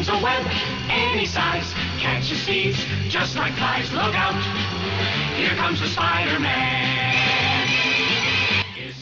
spins a web any size, catches thieves just like flies. Look out, here comes the Spider-Man.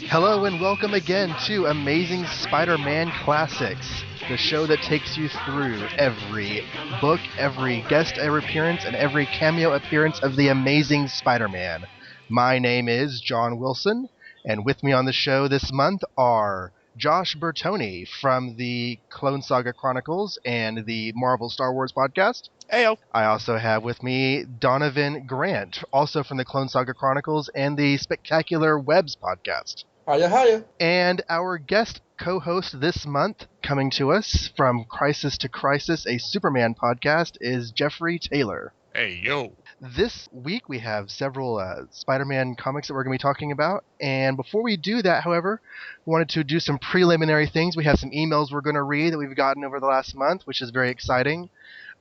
Hello and welcome again to Amazing Spider-Man Classics, the show that takes you through every book, every guest appearance, and every cameo appearance of the Amazing Spider-Man. My name is John Wilson, and with me on the show this month are Josh Bertoni from the Clone Saga Chronicles and the Marvel Star Wars podcast. Heyo. I also have with me Donovan Grant, also from the Clone Saga Chronicles and the Spectacular Webs podcast. Hiya, hiya. And our guest co-host this month, coming to us from Crisis to Crisis, a Superman podcast, is Jeffrey Taylor. Hey, yo. This week we have several Spider-Man comics that we're going to be talking about. And before we do that, however, we wanted to do some preliminary things. We have some emails we're going to read that we've gotten over the last month, which is very exciting.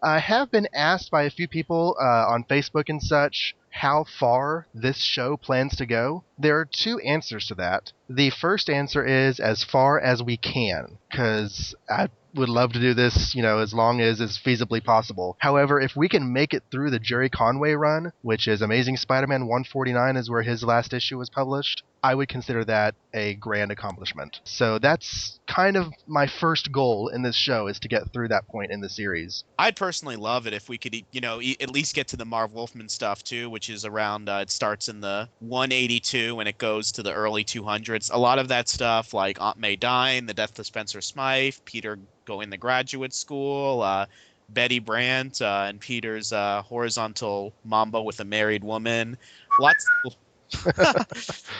I have been asked by a few people on Facebook and such how far this show plans to go. There are two answers to that. The first answer is as far as we can, because I would love to do this, as long as is feasibly possible. However, if we can make it through the Jerry Conway run, which is Amazing Spider-Man 149 is where his last issue was published, I would consider that a grand accomplishment. So that's kind of my first goal in this show, is to get through that point in the series. I'd personally love it if we could, at least get to the Marv Wolfman stuff too, which is around, it starts in the 182 and it goes to the early 200s. A lot of that stuff, like Aunt May dying, the death of Spencer Smythe, Peter going to graduate school, Betty Brandt, and Peter's horizontal mambo with a married woman.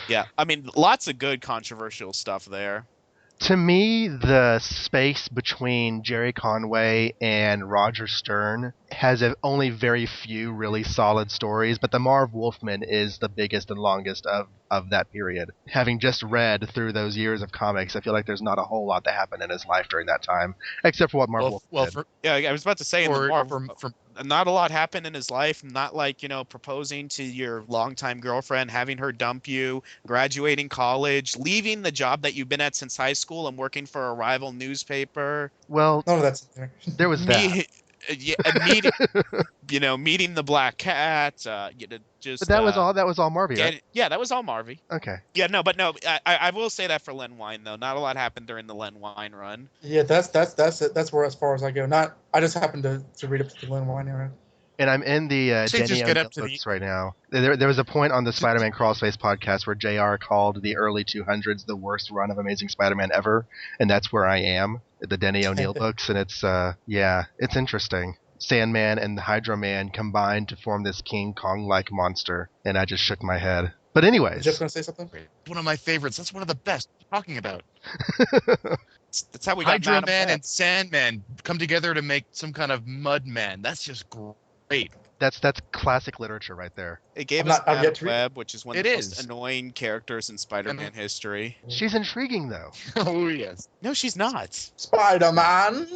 Yeah, I mean, lots of good controversial stuff there. To me, the space between Jerry Conway and Roger Stern has only very few really solid stories, but the Marv Wolfman is the biggest and longest of that period. Having just read through those years of comics, I feel like there's not a whole lot that happened in his life during that time, except for what Marv Wolfman did. I was about to say, not a lot happened in his life. Not like, proposing to your longtime girlfriend, having her dump you, graduating college, leaving the job that you've been at since high school and working for a rival newspaper. Well, none of that's in there. There was that. Meeting the Black Cat. But that was all. That was all Marvy, right? Yeah, that was all Marvy. Okay. Yeah, no. I will say that for Len Wein though, not a lot happened during the Len Wein run. Yeah, that's where as far as I go. I just happened to read up to the Len Wein era. And I'm in the Denny books right now. There was a point on the Spider-Man Crawlspace podcast where JR called the early 200s the worst run of Amazing Spider-Man ever, and that's where I am, the Denny O'Neil books, and it's it's interesting. Sandman and the Hydro Man combined to form this King Kong-like monster, and I just shook my head. But anyways. Just going to say something? One of my favorites. That's one of the best. What are you talking about? That's how we got Hydro Man and Sandman come together to make some kind of Mud Man. That's just great. That's classic literature right there. It gave us Madam Web, which is one of the most annoying characters in Spider-Man history. She's intriguing, though. Oh, yes. No, she's not. Spider-Man!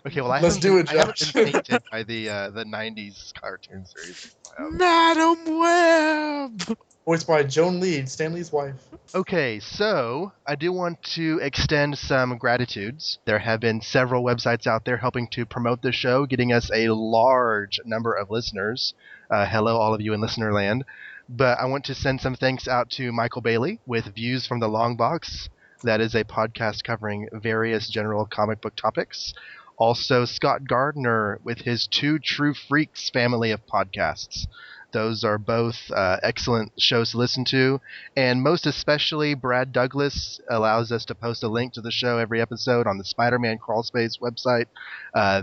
Okay, well, I haven't been painted by the 90s cartoon series. Madam Web! Voiced by Joan Lead, Stan Lee's wife. Okay, so I do want to extend some gratitudes. There have been several websites out there helping to promote the show, getting us a large number of listeners. Hello, all of you in Listenerland. But I want to send some thanks out to Michael Bailey with Views from the Long Box. That is a podcast covering various general comic book topics. Also, Scott Gardner with his Two True Freaks family of podcasts. Those are both excellent shows to listen to, and most especially Brad Douglas allows us to post a link to the show every episode on the Spider-Man Crawlspace website.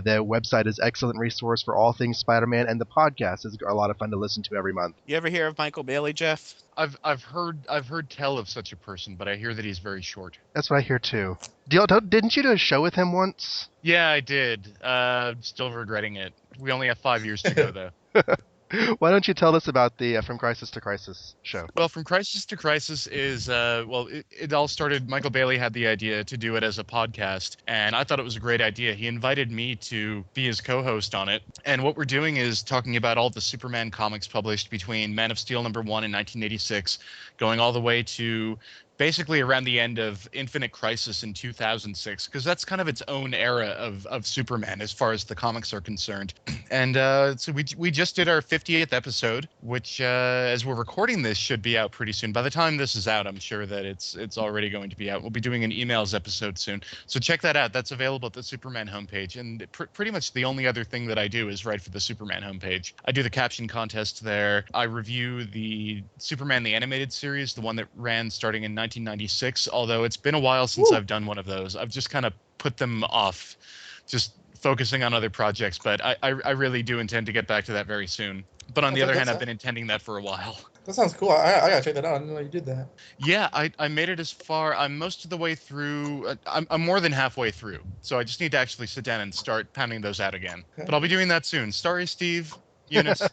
Their website is an excellent resource for all things Spider-Man, and the podcast is a lot of fun to listen to every month. You ever hear of Michael Bailey, Jeff? I've heard tell of such a person, but I hear that he's very short. That's what I hear too. Didn't you do a show with him once? Yeah, I did. Still regretting it. We only have 5 years to go, though. Why don't you tell us about the From Crisis to Crisis show? Well, From Crisis to Crisis is, it all started, Michael Bailey had the idea to do it as a podcast, and I thought it was a great idea. He invited me to be his co-host on it, and what we're doing is talking about all the Superman comics published between Man of Steel #1 in 1986, going all the way to basically around the end of Infinite Crisis in 2006, because that's kind of its own era of Superman as far as the comics are concerned. And so we just did our 50th episode, which as we're recording this should be out pretty soon. By the time this is out, I'm sure that it's already going to be out. We'll be doing an emails episode soon, so check that out. That's available at the Superman homepage, and pretty much the only other thing that I do is write for the Superman homepage. I do the caption contest there. I review the Superman the Animated Series, the one that ran starting in 1996, although it's been a while since I've done one of those. I've just kind of put them off, just focusing on other projects, but I really do intend to get back to that very soon. But on the other hand, I've been intending that for a while. That sounds cool. I gotta check that out. I didn't know you did that. Yeah, I made it as far. I'm most of the way through. I'm more than halfway through. So I just need to actually sit down and start pounding those out again. Okay. But I'll be doing that soon. Sorry, Steve. Eunice.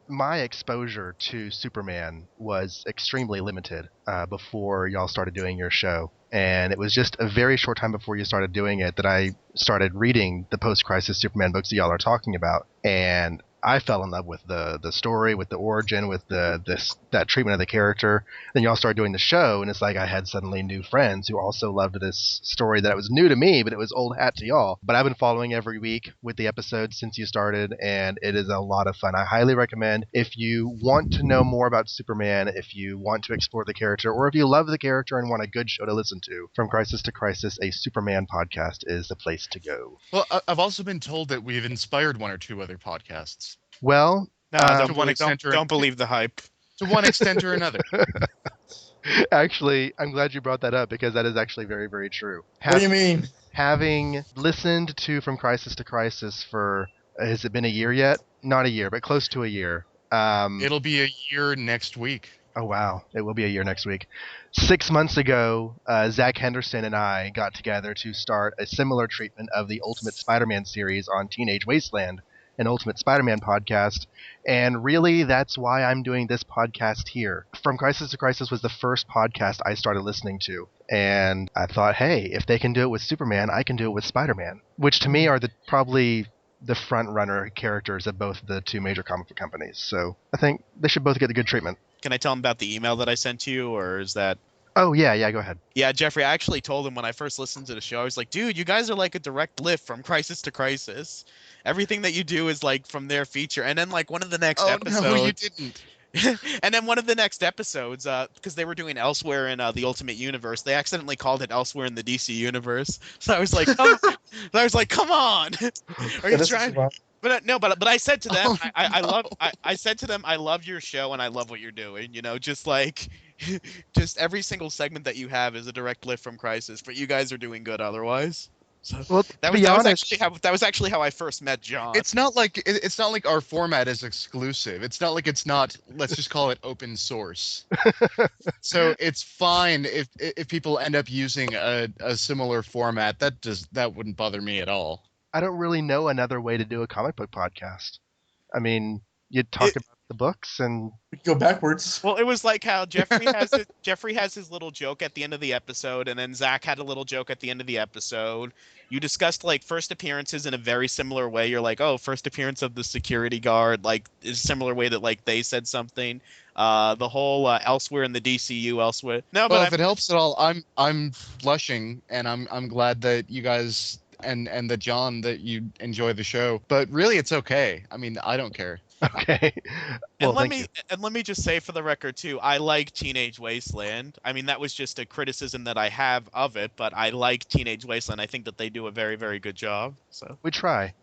My exposure to Superman was extremely limited before y'all started doing your show. And it was just a very short time before you started doing it that I started reading the post-crisis Superman books that y'all are talking about. And I fell in love with the story, with the origin, with that treatment of the character. Then y'all started doing the show, and it's like I had suddenly new friends who also loved this story that was new to me, but it was old hat to y'all. But I've been following every week with the episodes since you started, and it is a lot of fun. I highly recommend, if you want to know more about Superman, if you want to explore the character, or if you love the character and want a good show to listen to, From Crisis to Crisis, a Superman podcast is the place to go. Well, I've also been told that we've inspired one or two other podcasts. Well, don't believe the hype. To one extent or another. Actually, I'm glad you brought that up because that is actually very, very true. What do you mean? Having listened to From Crisis to Crisis for, has it been a year yet? Not a year, but close to a year. It'll be a year next week. Oh, wow. It will be a year next week. 6 months ago, Zach Henderson and I got together to start a similar treatment of the Ultimate Spider-Man series on Teenage Wasteland, an Ultimate Spider-Man podcast, and really that's why I'm doing this podcast here. From Crisis to Crisis was the first podcast I started listening to, and I thought, hey, if they can do it with Superman, I can do it with Spider-Man, which to me are probably the front-runner characters of both the two major comic book companies, so I think they should both get the good treatment. Can I tell him about the email that I sent to you, or is that... Oh, yeah, go ahead. Yeah, Jeffrey, I actually told him when I first listened to the show, I was like, dude, you guys are like a direct lift from Crisis to Crisis. Everything that you do is like from their feature. And then like one of the next episodes... No, you didn't. And then one of the next episodes, because they were doing Elsewhere in the Ultimate Universe, they accidentally called it Elsewhere in the DC Universe. So I was like, come on. Are you trying... But no, but I said to them, I said to them, I love your show and I love what you're doing. You know, just like, just every single segment that you have is a direct lift from Crisis. But you guys are doing good otherwise. So well, that was actually how I first met John. It's not like our format is exclusive. It's not like it's not. Let's just call it open source. So it's fine if people end up using a similar format. That wouldn't bother me at all. I don't really know another way to do a comic book podcast. I mean, you talk about the books and we can go backwards. Well, it was like how Jeffrey has his little joke at the end of the episode, and then Zach had a little joke at the end of the episode. You discussed like first appearances in a very similar way. You're like, oh, first appearance of the security guard, like is a similar way that like they said something. The whole Elsewhere in the DCU, Elsewhere. No, well, but if it helps at all, I'm blushing, and I'm glad that you guys and that John that you enjoy the show. But really, it's okay. I mean, I don't care. Okay. Well, and let me just say for the record too, I like Teenage Wasteland. I mean, that was just a criticism that I have of it, but I like Teenage Wasteland. I think that they do a very, very good job. So we try.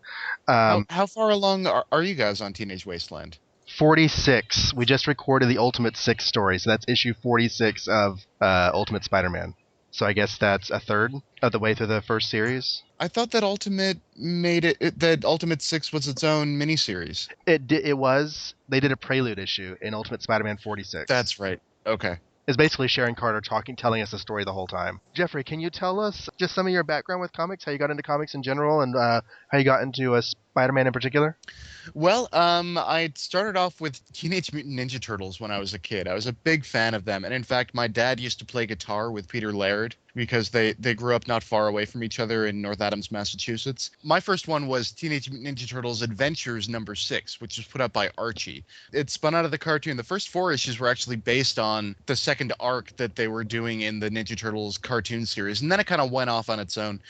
How far along are you guys on Teenage Wasteland? 46. We just recorded the Ultimate 6 story, so that's issue 46 of Ultimate Spider-Man. So I guess that's a third of the way through the first series. I thought that Ultimate that Ultimate 6 was its own miniseries. It was. They did a prelude issue in Ultimate Spider-Man 46. That's right. Okay. It's basically Sharon Carter telling us the story the whole time. Jeffrey, can you tell us just some of your background with comics, how you got into comics in general, and how you got into Spider-Man in particular? Well, I started off with Teenage Mutant Ninja Turtles when I was a kid. I was a big fan of them, and in fact, my dad used to play guitar with Peter Laird because they grew up not far away from each other in North Adams, Massachusetts. My first one was Teenage Mutant Ninja Turtles Adventures #6, which was put out by Archie. It spun out of the cartoon. The first 4 issues were actually based on the second arc that they were doing in the Ninja Turtles cartoon series, and then it kind of went off on its own.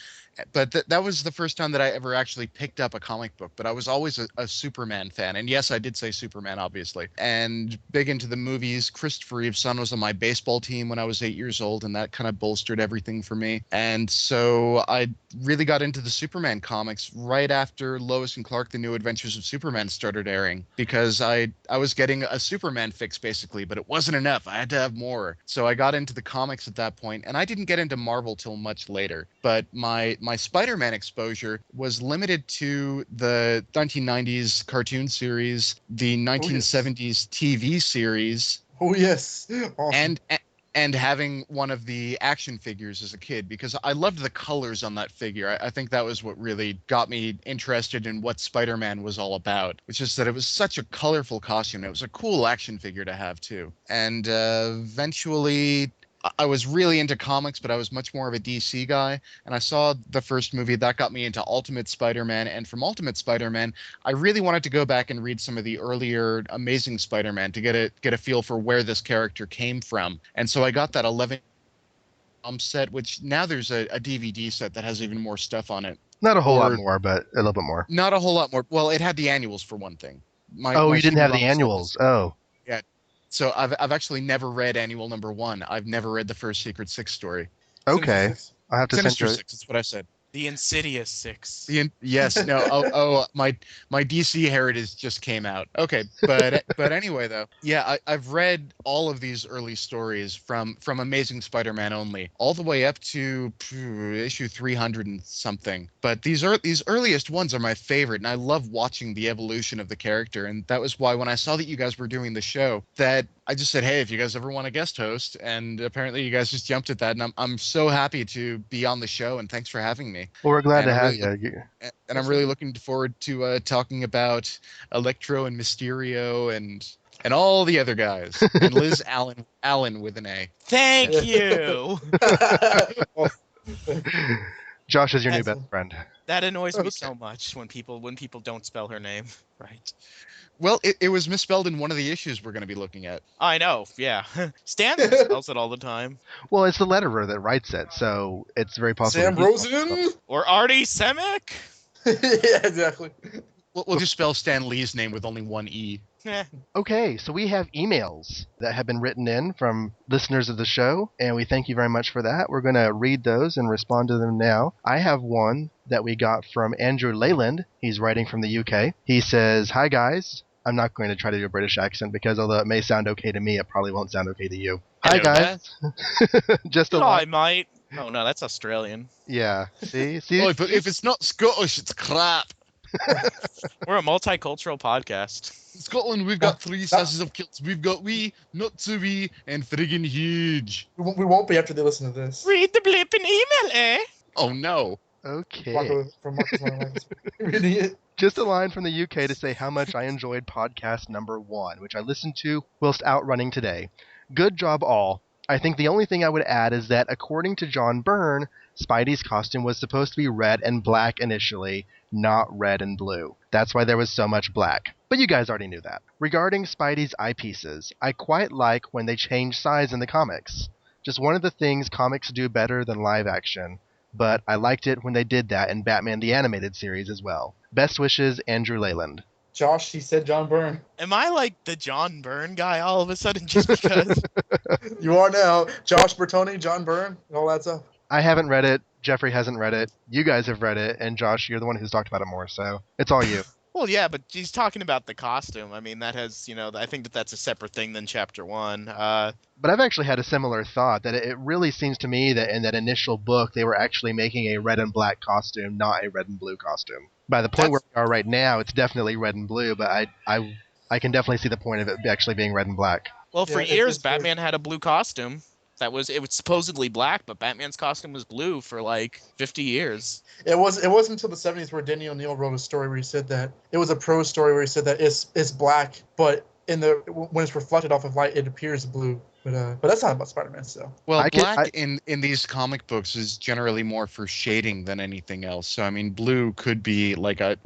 But that was the first time that I ever actually picked up a comic book. But I was always a Superman fan. And yes, I did say Superman, obviously. And big into the movies. Christopher Reeve's son was on my baseball team when I was 8 years old, and that kind of bolstered everything for me. And so I really got into the Superman comics right after Lois and Clark, The New Adventures of Superman started airing, because I was getting a Superman fix, basically, but it wasn't enough. I had to have more. So I got into the comics at that point, and I didn't get into Marvel till much later. But my Spider-Man exposure was limited to the 1990s cartoon series, the 1970s TV series, Oh yes. Awesome. and having one of the action figures as a kid, because I loved the colors on that figure. I think that was what really got me interested in what Spider-Man was all about, which is that it was such a colorful costume. It was a cool action figure to have too. And eventually I was really into comics, but I was much more of a DC guy. And I saw the first movie that got me into Ultimate Spider-Man. And from Ultimate Spider-Man, I really wanted to go back and read some of the earlier Amazing Spider-Man to get a feel for where this character came from. And so I got that 11 set, which now there's a DVD set that has even more stuff on it. Not a whole lot Or- more, but a little bit more. Not a whole lot more. Well, it had the annuals for one thing. My You didn't have the CD-ROM set annuals. was- Oh, Yeah. So I've actually never read annual #1. I've never read the first Secret Six story. okay. I'll have to send Sinister you. Six, that's what I said. The Insidious 6. Yes, no. My DC heritage just came out. Okay, but anyway though, yeah, I've read all of these early stories from Amazing Spider-Man only, all the way up to issue 300 and something. But these earliest ones are my favorite, and I love watching the evolution of the character. And that was why when I saw that you guys were doing the show, that I just said, hey, if you guys ever want to guest host, and apparently you guys just jumped at that, and I'm so happy to be on the show, and thanks for having me. Well, we're glad And to I'm have really you. And I'm really looking forward to talking about Electro and Mysterio and all the other guys, and Liz Allen with an A. Thank you. Josh is your new Excellent. best friend. That annoys me Okay. so much when people don't spell her name right. Well, it was misspelled in one of the issues we're going to be looking at. I know, yeah. Stan spells it all the time. Well, it's the letterer that writes it, so it's very possible. Sam that he's- Rosen. Or Artie Semic. Yeah, exactly. We'll just spell Stan Lee's name with only one E. Eh. Okay, so we have emails that have been written in from listeners of the show, and we thank you very much for that. We're going to read those and respond to them now. I have one that we got from Andrew Leyland. He's writing from the UK. He says, "Hi guys." I'm not going to try to do a British accent because although it may sound okay to me, it probably won't sound okay to you. Hi Hello, guys. Just a I lot. might. Oh no, that's Australian. Yeah. See? Oh, but if it's not Scottish, it's crap. We're a multicultural podcast. In Scotland, we've got three sizes of kilts. We've got wee, not so wee, and friggin' huge. We won't be after they listen to this. Read the blip and email, eh? Oh no. Okay. From Marcus. Reading it. Just a line from the UK to say how much I enjoyed podcast number 1, which I listened to whilst out running today. Good job all. I think the only thing I would add is that according to John Byrne, Spidey's costume was supposed to be red and black initially, not red and blue. That's why there was so much black. But you guys already knew that. Regarding Spidey's eyepieces, I quite like when they change size in the comics. Just one of the things comics do better than live action. But I liked it when they did that in Batman the Animated Series as well. Best wishes, Andrew Leyland. Josh, he said John Byrne. Am I like the John Byrne guy all of a sudden just because? You are now. Josh Bertoni, John Byrne, all that stuff. I haven't read it. Jeffrey hasn't read it. You guys have read it. And Josh, you're the one who's talked about it more, so it's all you. Well, yeah, but he's talking about the costume. I mean, that has, I think that's a separate thing than Chapter 1. But I've actually had a similar thought, that it really seems to me that in that initial book, they were actually making a red and black costume, not a red and blue costume. By the point where we are right now, it's definitely red and blue, but I can definitely see the point of it actually being red and black. Well, for Yeah, years, it's very- Batman had a blue costume. It was supposedly black, but Batman's costume was blue for like 50 years. It wasn't until the 70s where Denny O'Neil wrote a story where he said that it was a prose story where he said that it's black, but when it's reflected off of light, it appears blue. But that's not about Spider-Man, so. Well, black in these comic books is generally more for shading than anything else. So I mean, blue could be like a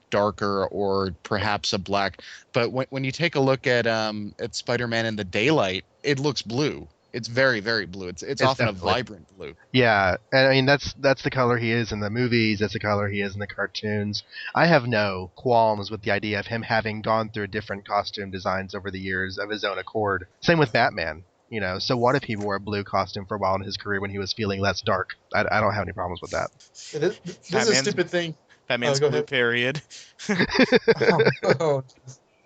darker or perhaps a black. But when you take a look at Spider-Man in the daylight, it looks blue. It's very, very blue. It's often definitely a vibrant blue. Yeah, and I mean that's the color he is in the movies. That's the color he is in the cartoons. I have no qualms with the idea of him having gone through different costume designs over the years of his own accord. Same with Batman. So what if he wore a blue costume for a while in his career when he was feeling less dark? I don't have any problems with that. This is a stupid thing. Batman's blue ahead. period. I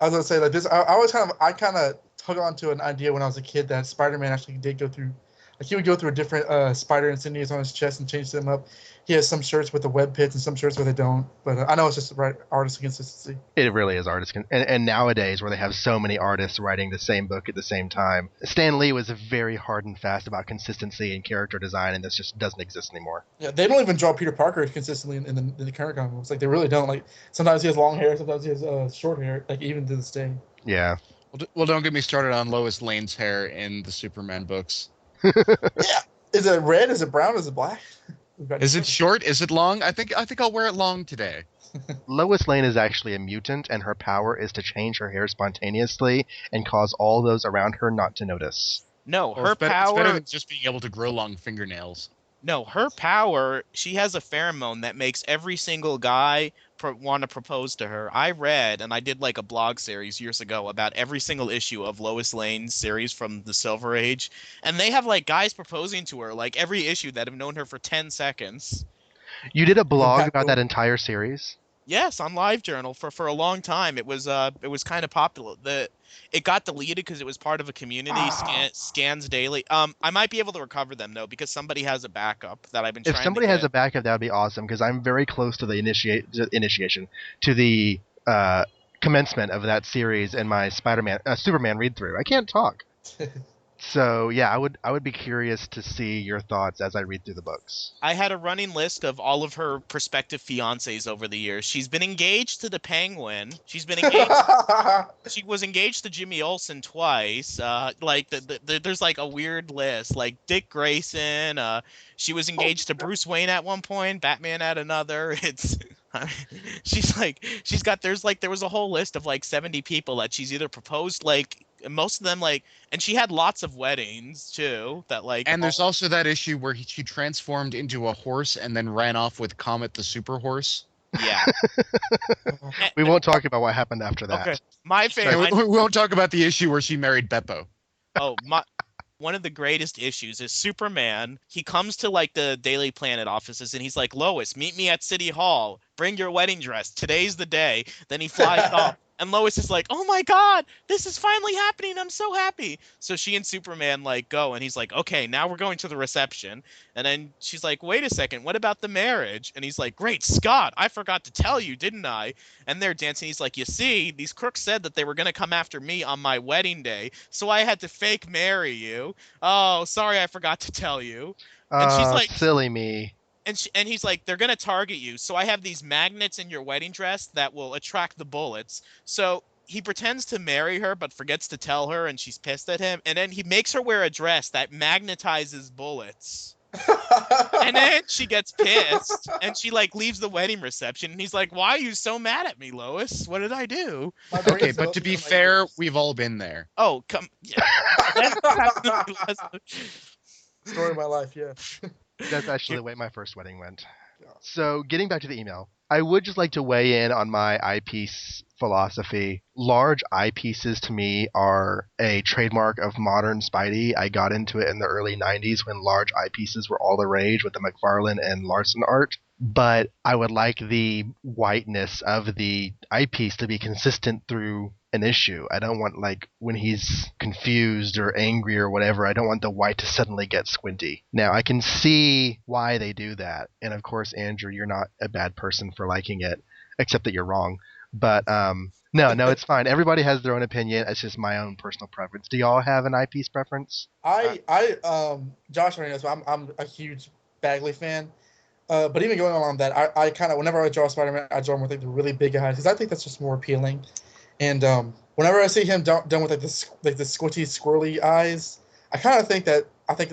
was gonna say like this. I kind of hung on to an idea when I was a kid that Spider-Man actually did go through. Like he would go through a different spider insignias on his chest and change them up. He has some shirts with the web pits and some shirts where they don't. But I know it's just artist consistency. It really is artist, and nowadays where they have so many artists writing the same book at the same time, Stan Lee was very hard and fast about consistency and character design, and this just doesn't exist anymore. Yeah, they don't even draw Peter Parker consistently in the current comic books. Like they really don't. Like sometimes he has long hair, sometimes he has short hair. Like even to this day. Yeah. Well, don't get me started on Lois Lane's hair in the Superman books. Yeah. Is it red? Is it brown? Is it black? Is it short? Is it long? I think I'll wear it long today. Lois Lane is actually a mutant, and her power is to change her hair spontaneously and cause all those around her not to notice. No, Well, her it's power. better than just being able to grow long fingernails. No, her power. She has a pheromone that makes every single guy want to propose to her. I read, and I did like a blog series years ago about every single issue of Lois Lane's series from the Silver Age, and they have like guys proposing to her like every issue that have known her for 10 seconds. You did a blog about that entire series? Yes, on LiveJournal for a long time. It was kind of popular. It got deleted because it was part of a community scans daily. I might be able to recover them though because somebody has a backup that I've been trying to get. If somebody has a backup, that would be awesome because I'm very close to the initiation to the commencement of that series in my Superman read through. I can't talk. So yeah, I would be curious to see your thoughts as I read through the books. I had a running list of all of her prospective fiancés over the years. She's been engaged to the Penguin. She's been engaged. She was engaged to Jimmy Olsen twice. There's like a weird list. Like Dick Grayson. She was engaged to Bruce Wayne at one point. Batman at another. There was a whole list of like 70 people that she's either proposed like. Most of them and she had lots of weddings too and there's also that issue where she transformed into a horse and then ran off with Comet the super horse. Yeah. We won't talk about what happened after that. Okay. My favorite. We won't talk about the issue where she married Beppo. One of the greatest issues is Superman. He comes to like the Daily Planet offices and he's like, Lois, meet me at City Hall. Bring your wedding dress. Today's the day. Then he flies off. And Lois is like, oh my God, this is finally happening. I'm so happy. So she and Superman go and he's like, okay, now we're going to the reception. And then she's like, wait a second, what about the marriage? And he's like, great Scott, I forgot to tell you, didn't I? And they're dancing. He's like, you see, these crooks said that they were going to come after me on my wedding day. So I had to fake marry you. Oh, sorry, I forgot to tell you. And she's like, silly me. And he's like, they're going to target you. So I have these magnets in your wedding dress that will attract the bullets. So he pretends to marry her, but forgets to tell her, and she's pissed at him. And then he makes her wear a dress that magnetizes bullets. And then she gets pissed, and she leaves the wedding reception. And he's like, why are you so mad at me, Lois? What did I do? Okay, but to be fair, we've all been there. Oh, come. Yeah. Story of my life, yeah. That's actually the way my first wedding went. So, getting back to the email, I would just like to weigh in on my eyepiece philosophy. Large eyepieces to me are a trademark of modern Spidey. I got into it in the early 90s when large eyepieces were all the rage with the McFarlane and Larson art. But I would like the whiteness of the eyepiece to be consistent through an issue. I don't want, when he's confused or angry or whatever, I don't want the white to suddenly get squinty. Now, I can see why they do that. And of course, Andrew, you're not a bad person for liking it, except that you're wrong. But No, it's fine. Everybody has their own opinion. It's just my own personal preference. Do y'all have an eyepiece preference? Josh already knows, but I'm a huge Bagley fan. But even going on that, I kind of, whenever I draw Spider-Man, I draw him with like the really big eyes because I think that's just more appealing. And whenever I see him done with like the squinty, squirrely eyes, I kind of think that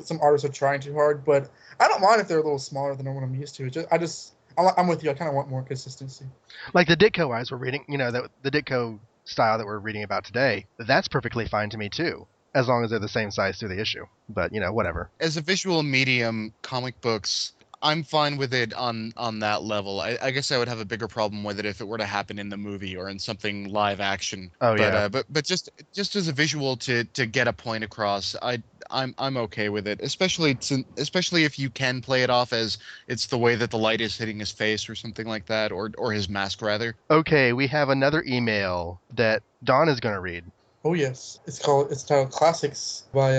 some artists are trying too hard. But I don't mind if they're a little smaller than what I'm used to. I'm with you. I kind of want more consistency. Like the Ditko eyes we're reading, the Ditko style that we're reading about today, that's perfectly fine to me too, as long as they're the same size through the issue. But, whatever. As a visual medium, comic books, I'm fine with it on that level. I guess I would have a bigger problem with it if it were to happen in the movie or in something live action. Oh, yeah. But just as a visual to get a point across, I'm okay with it. Especially if you can play it off as it's the way that the light is hitting his face or something like that, or his mask rather. Okay, we have another email that Don is going to read. Oh yes, it's titled Classics by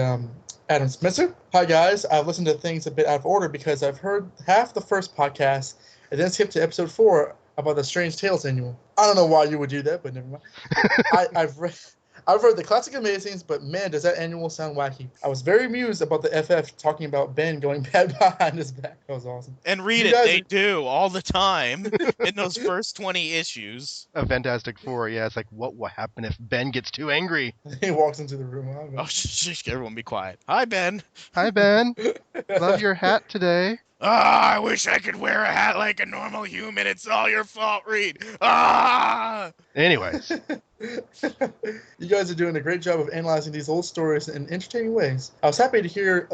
Adam Spencer. Hi guys, I've listened to things a bit out of order because I've heard half the first podcast and then skipped to episode 4 about the Strange Tales annual. I don't know why you would do that, but never mind. I've read the Classic Amazings, but man, does that annual sound wacky. I was very amused about the FF talking about Ben going bad behind his back. That was awesome. And they do all the time in those first 20 issues. A Fantastic Four, yeah. It's like, what will happen if Ben gets too angry? He walks into the room. Oh, everyone be quiet. Hi, Ben. Hi, Ben. Love your hat today. Ah, I wish I could wear a hat like a normal human. It's all your fault, Reed. Ah! Anyways. You guys are doing a great job of analyzing these old stories in entertaining ways. I was happy to hear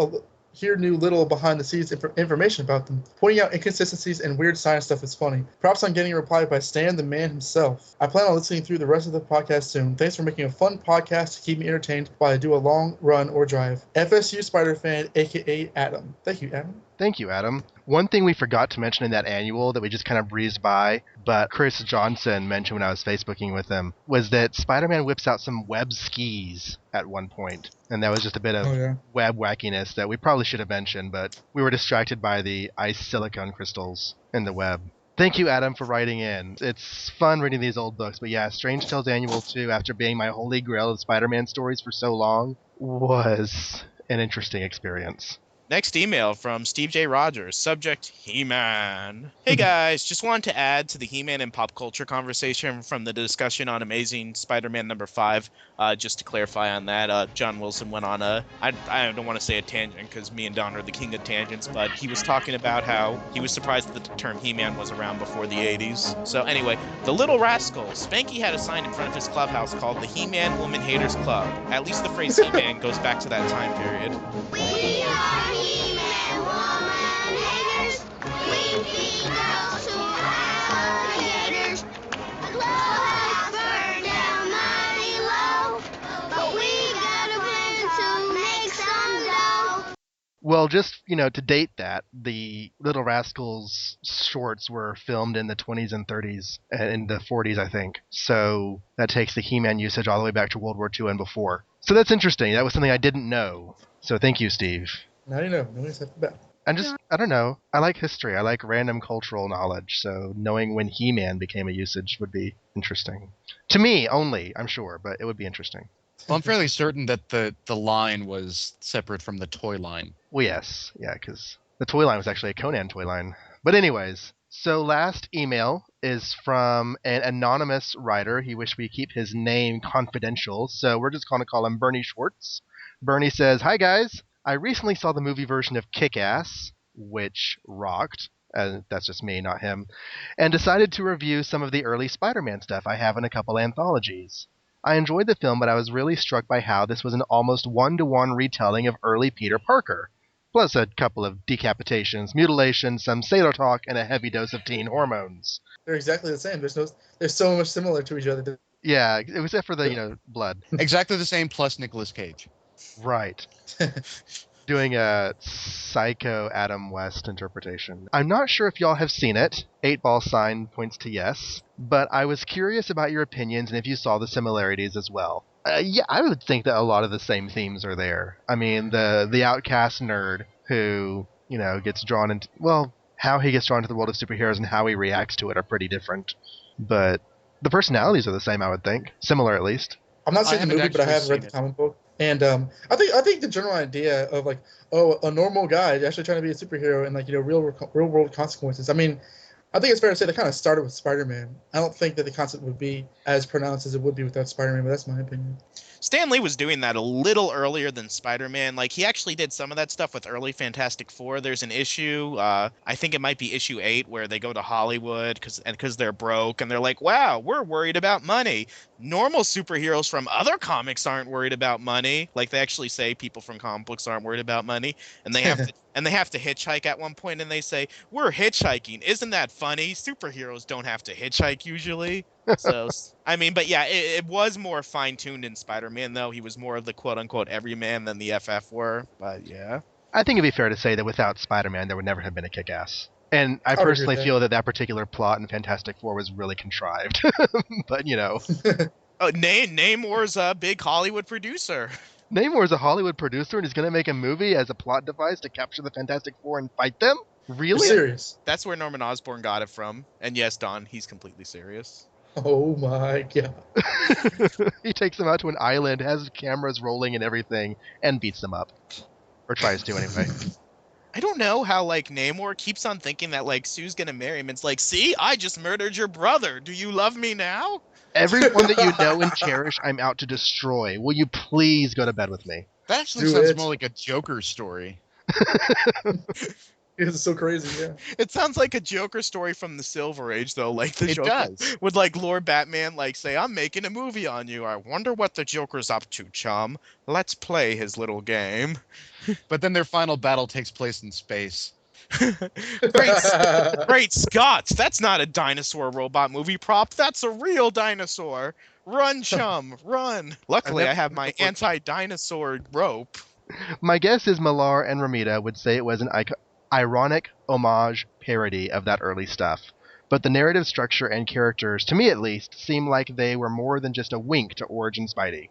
new little behind-the-scenes information about them. Pointing out inconsistencies and weird science stuff is funny. Props on getting a reply by Stan the man himself. I plan on listening through the rest of the podcast soon. Thanks for making a fun podcast to keep me entertained while I do a long run or drive. FSU Spider fan, a.k.a. Adam. Thank you, Adam. Thank you, Adam. One thing we forgot to mention in that annual that we just kind of breezed by, but Chris Johnson mentioned when I was Facebooking with him, was that Spider-Man whips out some web skis at one point. And that was just a bit of web wackiness that we probably should have mentioned, but we were distracted by the ice silicone crystals in the web. Thank you, Adam, for writing in. It's fun reading these old books, but yeah, Strange Tales Annual 2, after being my holy grail of Spider-Man stories for so long, was an interesting experience. Next email from Steve J. Rogers. Subject, He-Man. Hey guys, just wanted to add to the He-Man and pop culture conversation from the discussion on Amazing Spider-Man number 5. Just to clarify on that, John Wilson went on I don't want to say a tangent because me and Don are the king of tangents, but he was talking about how he was surprised that the term He-Man was around before the 80s. So anyway, the Little Rascals. Spanky had a sign in front of his clubhouse called the He-Man Woman Haters Club. At least the phrase He-Man goes back to that time period. We are He-Man woman haters. We feed girls who are alligators. The glow has burned down mighty low, but we got a plan to make some dough. Well, just, to date that, the Little Rascals shorts were filmed in the 20s and 30s, and the 40s, I think. So that takes the He-Man usage all the way back to World War II and before. So that's interesting. That was something I didn't know. So thank you, Steve. Now you know. No except about. I don't know. I like history. I like random cultural knowledge. So knowing when He-Man became a usage would be interesting. To me only, I'm sure, but it would be interesting. Well, I'm fairly certain that the line was separate from the toy line. Well, yes. Yeah, because the toy line was actually a Conan toy line. But anyways, so last email is from an anonymous writer. He wished we keep his name confidential, so we're just going to call him Bernie Schwartz. Bernie says, "Hi guys, I recently saw the movie version of Kick-Ass, which rocked, and that's just me, not him, and decided to review some of the early Spider-Man stuff I have in a couple anthologies. I enjoyed the film, but I was really struck by how this was an almost one-to-one retelling of early Peter Parker, plus a couple of decapitations, mutilations, some sailor talk, and a heavy dose of teen hormones." They're exactly the same. They're so much similar to each other. Yeah, except for the, blood. Exactly the same, plus Nicolas Cage. Right. Doing a psycho Adam West interpretation. I'm not sure if y'all have seen it. 8-ball sign points to yes. But I was curious about your opinions and if you saw the similarities as well. Yeah, I would think that a lot of the same themes are there. I mean, the outcast nerd who, gets drawn into... Well, how he gets drawn into the world of superheroes and how he reacts to it are pretty different. But The personalities are the same, I would think. Similar, at least. I'm not I seeing the haven't movie, but I actually have read seen the it. comic book, and I think the general idea of like, oh, a normal guy actually trying to be a superhero and like real world consequences. I mean, I think it's fair to say they kind of started with Spider-Man. I don't think that the concept would be as pronounced as it would be without Spider-Man, but that's my opinion. Stan Lee was doing that a little earlier than Spider-Man. Like, he actually did some of that stuff with early Fantastic Four. There's an issue, I think it might be issue 8, where they go to Hollywood because they're broke, and they're like, wow, we're worried about money. Normal superheroes from other comics aren't worried about money. Like, they actually say people from comic books aren't worried about money, and they have to hitchhike at one point, and they say, we're hitchhiking. Isn't that funny? Superheroes don't have to hitchhike usually. So, I mean, but yeah, it was more fine-tuned in Spider-Man, though. He was more of the quote-unquote everyman than the FF were, but yeah. I think it'd be fair to say that without Spider-Man, there would never have been a Kick-Ass. And I I would agree personally with feel that particular plot in Fantastic Four was really contrived. But, Oh, Namor's a big Hollywood producer. Namor is a Hollywood producer and he's going to make a movie as a plot device to capture the Fantastic Four and fight them? You're Really? serious? That's where Norman Osborn got it from. And yes, Don, he's completely serious. Oh my god! He takes them out to an island, has cameras rolling and everything, and beats them up. Or tries to, anyway. I don't know how, like, Namor keeps on thinking that, like, Sue's gonna marry him. It's like, see, I just murdered your brother. Do you love me now? Everyone that you know and cherish, I'm out to destroy. Will you please go to bed with me? That actually Do sounds it. more like a Joker story. It's so crazy, yeah. It sounds like a Joker story from the Silver Age, though. Like, the It Joker does. would, like, Lord Batman, like, say, I'm making a movie on you. I wonder what the Joker's up to, chum. Let's play his little game. But then their final battle takes place in space. Great Scots! That's not a dinosaur robot movie prop. That's a real dinosaur. Run, chum, run. Luckily, I've I have never my before- anti-dinosaur rope. My guess is Millar and Romita would say it was an ironic homage parody of that early stuff. But the narrative structure and characters, to me at least, seem like they were more than just a wink to Origin Spidey.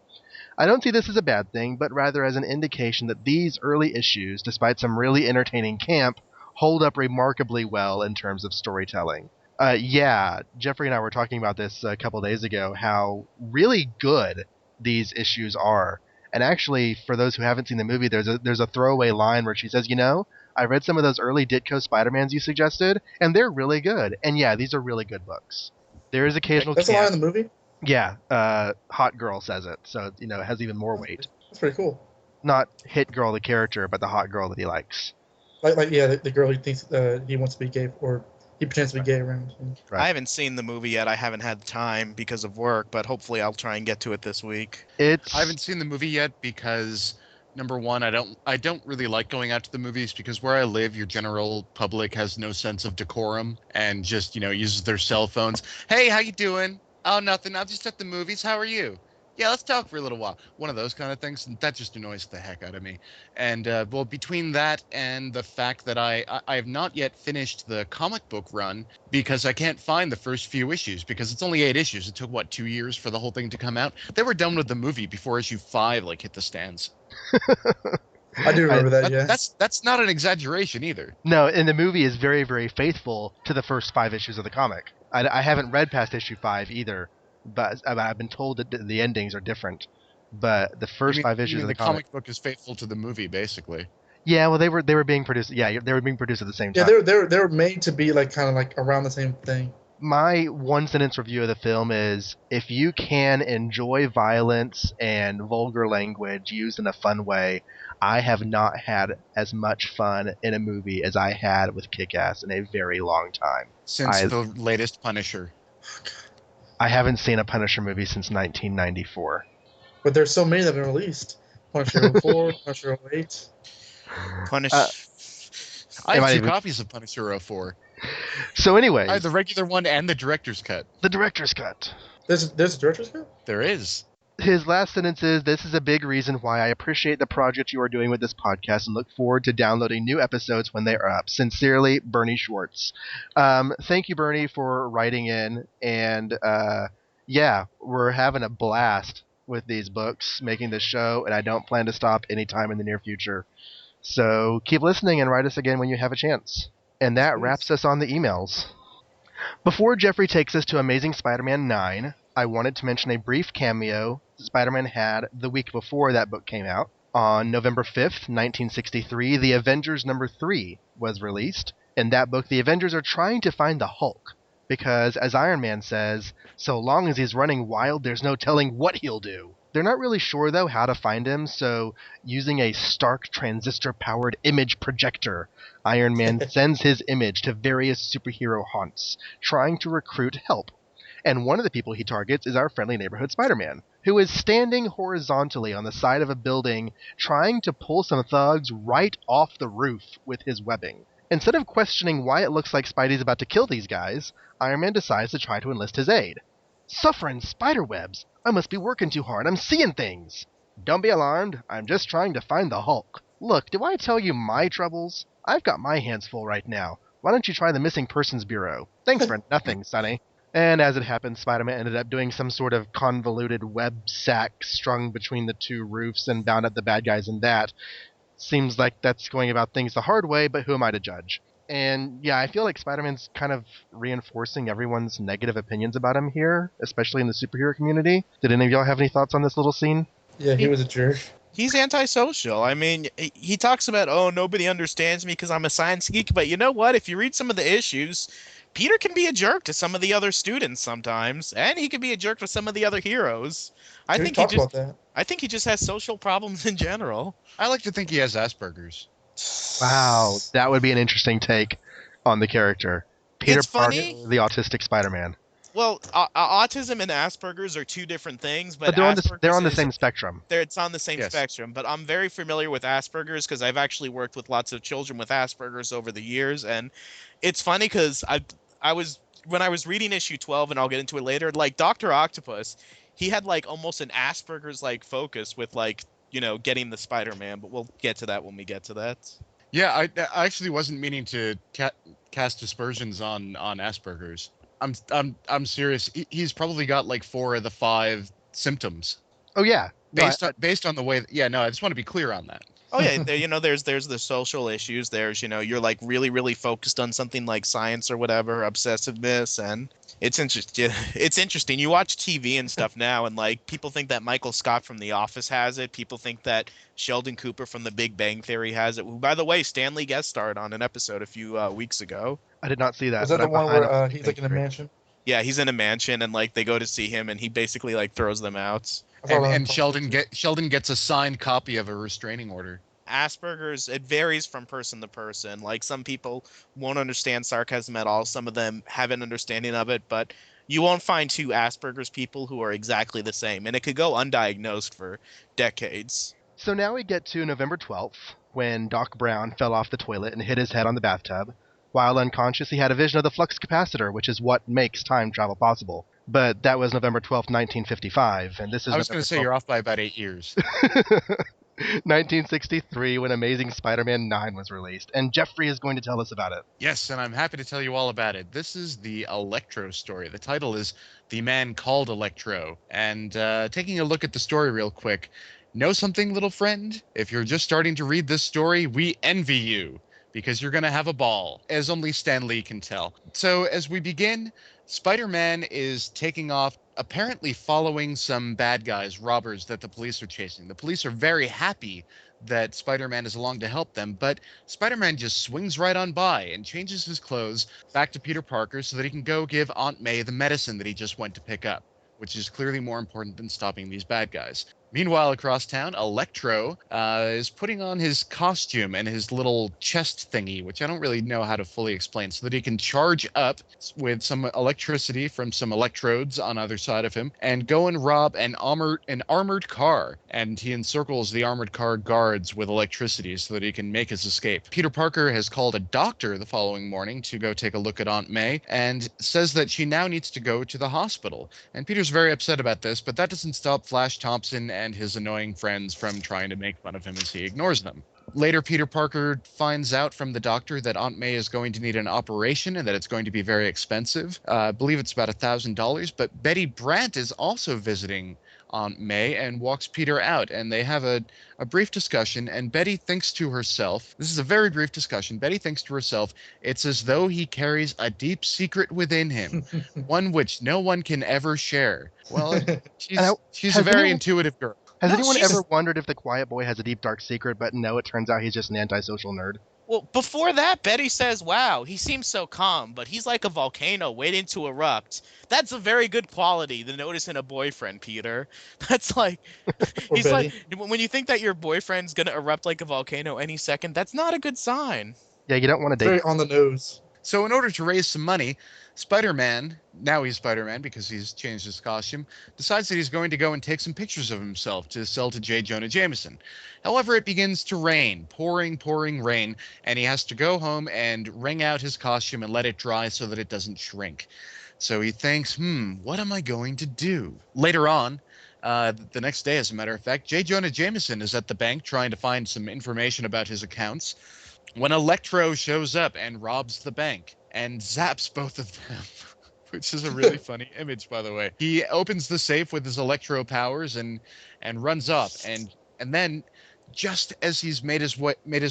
I don't see this as a bad thing, but rather as an indication that these early issues, despite some really entertaining camp, hold up remarkably well in terms of storytelling. Yeah, Jeffrey and I were talking about this a couple days ago, how really good these issues are. And actually, for those who haven't seen the movie, there's a throwaway line where she says, I read some of those early Ditko Spider-Mans you suggested, and they're really good. And yeah, these are really good books. There is occasional That's a line camp. in the movie. Yeah, Hot Girl says it, so it has even more weight. That's pretty cool. Not Hit Girl the character, but the hot girl that he likes. Like yeah, the girl he thinks he wants to be gay, or he pretends to be gay around. Right. I haven't seen the movie yet. I haven't had time because of work, but hopefully I'll try and get to it this week. I haven't seen the movie yet because number one, I don't really like going out to the movies because where I live, your general public has no sense of decorum and just uses their cell phones. Hey, how you doing? Oh, nothing. I'm just at the movies. How are you? Yeah, let's talk for a little while. One of those kind of things. And that just annoys the heck out of me. And, well, between that and the fact that I have not yet finished the comic book run because I can't find the first few issues because it's only 8 issues. It took, 2 years for the whole thing to come out? They were done with the movie before issue 5, hit the stands. I do remember that. Yeah. That's not an exaggeration either. No, and the movie is very, very faithful to the first 5 issues of the comic. I haven't read past issue 5 either, but I've been told that the endings are different. But the first 5 issues of the comic book is faithful to the movie, basically. Yeah, well, they were being produced. Yeah, they were being produced at the same Yeah, time. they were made to be kind of around the same thing. My one sentence review of the film is: if you can enjoy violence and vulgar language used in a fun way, I have not had as much fun in a movie as I had with Kick-Ass in a very long time. Since the latest Punisher. I haven't seen a Punisher movie since 1994. But there's so many that have been released. Punisher 04, Punisher 08. I have 2 copies of Punisher 04. So anyway, I have the regular one and the director's cut. The director's cut. There's a director's cut? There is. His last sentence is, "This is a big reason why I appreciate the project you are doing with this podcast and look forward to downloading new episodes when they are up. Sincerely, Bernie Schwartz." Thank you, Bernie, for writing in. And yeah, we're having a blast with these books, making this show, and I don't plan to stop anytime in the near future. So keep listening and write us again when you have a chance. And that wraps us on the emails. Before Jeffrey takes us to Amazing Spider-Man 9, I wanted to mention a brief cameo Spider-Man had the week before that book came out. On November 5th, 1963, The Avengers number 3 was released. In that book, the Avengers are trying to find the Hulk, because, as Iron Man says, so long as he's running wild, there's no telling what he'll do. They're not really sure, though, how to find him, so using a Stark transistor-powered image projector, Iron Man sends his image to various superhero haunts, trying to recruit help. And one of the people he targets is our friendly neighborhood Spider-Man, who is standing horizontally on the side of a building trying to pull some thugs right off the roof with his webbing. Instead of questioning why it looks like Spidey's about to kill these guys, Iron Man decides to try to enlist his aid. Suffering spiderwebs! I must be working too hard, I'm seeing things! Don't be alarmed, I'm just trying to find the Hulk. Look, do I tell you my troubles? I've got my hands full right now. Why don't you try the Missing Persons Bureau? Thanks for nothing, Sonny. And as it happened, Spider-Man ended up doing some sort of convoluted web sack strung between the two roofs and bound up the bad guys in that. Seems like that's going about things the hard way, but who am I to judge? And yeah, I feel like Spider-Man's kind of reinforcing everyone's negative opinions about him here, especially in the superhero community. Did any of y'all have any thoughts on this little scene? Yeah, he was a jerk. He's antisocial. I mean, he talks about, oh, nobody understands me because I'm a science geek. But you know what? If you read some of the issues, Peter can be a jerk to some of the other students sometimes, and he can be a jerk to some of the other heroes. I think talked about that. I think he just has social problems in general. I like to think he has Asperger's. Wow, that would be an interesting take on the character. Peter It's funny. Parker, the autistic Spider-Man. Well, autism and Asperger's are two different things, but they're on Asperger's the is- same spectrum. It's on the same Yes. spectrum, but I'm very familiar with Asperger's because I've actually worked with lots of children with Asperger's over the years, and it's funny because when I was reading issue 12, and I'll get into it later, like Dr. Octopus, he had like almost an Asperger's like focus with like, getting the Spider-Man, but we'll get to that when we get to that. Yeah, I actually wasn't meaning to cast aspersions on Asperger's. I'm serious. He's probably got like 4 of the 5 symptoms Oh yeah. No, based on the way. Yeah, no, I just want to be clear on that. Oh yeah, there's the social issues. There's you're like really focused on something like science or whatever, obsessiveness, and it's interesting. It's interesting. You watch TV and stuff now, and like people think that Michael Scott from The Office has it. People think that Sheldon Cooper from The Big Bang Theory has it. Who, by the way, Stanley guest starred on an episode a few weeks ago. I did not see that. Was that but the I'm one behind where on he's like in a Big Bang mansion? Yeah, he's in a mansion, and like they go to see him, and he basically like throws them out. I thought And that- Sheldon gets a signed copy of a restraining order. Asperger's, it varies from person to person. Like some people won't understand sarcasm at all. Some of them have an understanding of it, but you won't find 2 Asperger's people who are exactly the same, and it could go undiagnosed for decades. So now we get to November 12th, when Doc Brown fell off the toilet and hit his head on the bathtub. While unconscious, he had a vision of the flux capacitor, which is what makes time travel possible. But that was November 12th, 1955, and this is I was going to say November you're off by about 8 years. 1963, when Amazing Spider-Man 9 was released, and Jeffrey is going to tell us about it. Yes, and I'm happy to tell you all about it. This is the Electro story. The title is The Man Called Electro. And taking a look at the story real quick, know something, little friend? If you're just starting to read this story, we envy you, because you're going to have a ball, as only Stan Lee can tell. So as we begin, Spider-Man is taking off, apparently following some bad guys, robbers that the police are chasing. The police are very happy that Spider-Man is along to help them, but Spider-Man just swings right on by and changes his clothes back to Peter Parker so that he can go give Aunt May the medicine that he just went to pick up, which is clearly more important than stopping these bad guys. Meanwhile, across town, Electro is putting on his costume and his little chest thingy, which I don't really know how to fully explain, so that he can charge up with some electricity from some electrodes on either side of him and go and rob an armored car. And he encircles the armored car guards with electricity so that he can make his escape. Peter Parker has called a doctor the following morning to go take a look at Aunt May and says that she now needs to go to the hospital. And Peter's very upset about this, but that doesn't stop Flash Thompson and his annoying friends from trying to make fun of him as he ignores them. Later, Peter Parker finds out from the doctor that Aunt May is going to need an operation and that it's going to be very expensive. I believe it's about $1,000. But Betty Brant is also visiting Aunt May and walks Peter out. And they have a brief discussion. And Betty thinks to herself, this is a very brief discussion. Betty thinks to herself, it's as though he carries a deep secret within him, one which no one can ever share. Well, she's a has very anyone- intuitive girl. Has No, anyone she's- ever wondered if the Quiet Boy has a deep, dark secret, but no, it turns out he's just an antisocial nerd? Well, before that, Betty says, wow, he seems so calm, but he's like a volcano waiting to erupt. That's a very good quality to notice in a boyfriend, Peter. That's like, Or he's Betty. like, when you think that your boyfriend's going to erupt like a volcano any second, that's not a good sign. Yeah, you don't want to date. Very on the nose. So in order to raise some money, Spider-Man, now he's Spider-Man because he's changed his costume, decides that he's going to go and take some pictures of himself to sell to J. Jonah Jameson. However, it begins to rain, pouring rain, and he has to go home and wring out his costume and let it dry so that it doesn't shrink. So he thinks, what am I going to do? Later on, the next day, as a matter of fact, J. Jonah Jameson is at the bank trying to find some information about his accounts when Electro shows up and robs the bank and zaps both of them, which is a really funny image, by the way. He opens the safe with his Electro powers and runs off, and then just as he's made his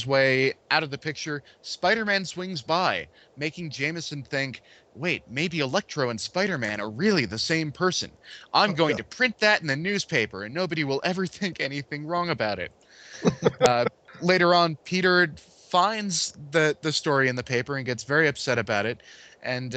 way out of the picture, Spider-Man swings by, making Jameson think, wait, maybe Electro and Spider-Man are really the same person. I'm going to print that in the newspaper, and nobody will ever think anything wrong about it. Later on, Peter finds the story in the paper and gets very upset about it, and